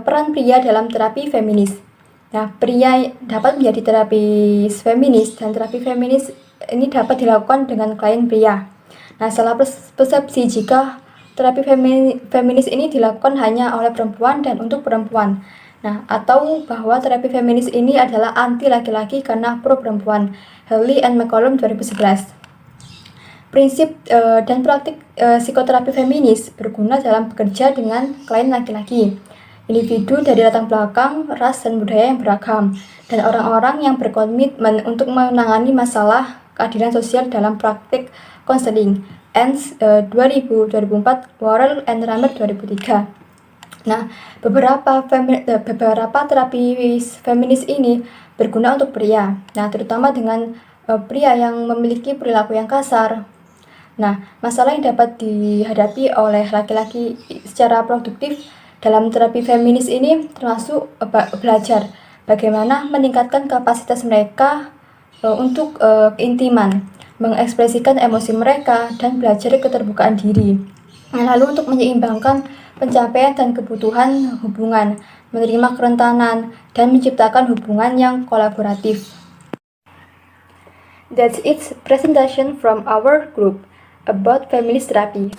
Peran pria dalam terapi feminis. Nah, pria dapat menjadi terapis feminis, dan terapi feminis ini dapat dilakukan dengan klien pria. Nah, salah persepsi jika terapi feminis ini dilakukan hanya oleh perempuan dan untuk perempuan. Nah, atau bahwa terapi feminis ini adalah anti laki-laki karena pro perempuan. Hurley and McCollum 2011. Prinsip dan praktik psikoterapi feminis berguna dalam bekerja dengan klien laki-laki, individu dari latar belakang, ras, dan budaya yang beragam, dan orang-orang yang berkomitmen untuk menangani masalah keadilan sosial dalam praktik konseling. Ends 2004, Worrell and Remer 2003. Nah, beberapa terapi feminis ini berguna untuk pria. Nah, terutama dengan pria yang memiliki perilaku yang kasar. Nah, masalah yang dapat dihadapi oleh laki-laki secara produktif dalam terapi feminis ini termasuk belajar bagaimana meningkatkan kapasitas mereka untuk keintiman, mengekspresikan emosi mereka, dan belajar keterbukaan diri. Nah, lalu untuk menyeimbangkan pencapaian dan kebutuhan hubungan, menerima kerentanan, dan menciptakan hubungan yang kolaboratif. That's its presentation from our group about feminist therapy.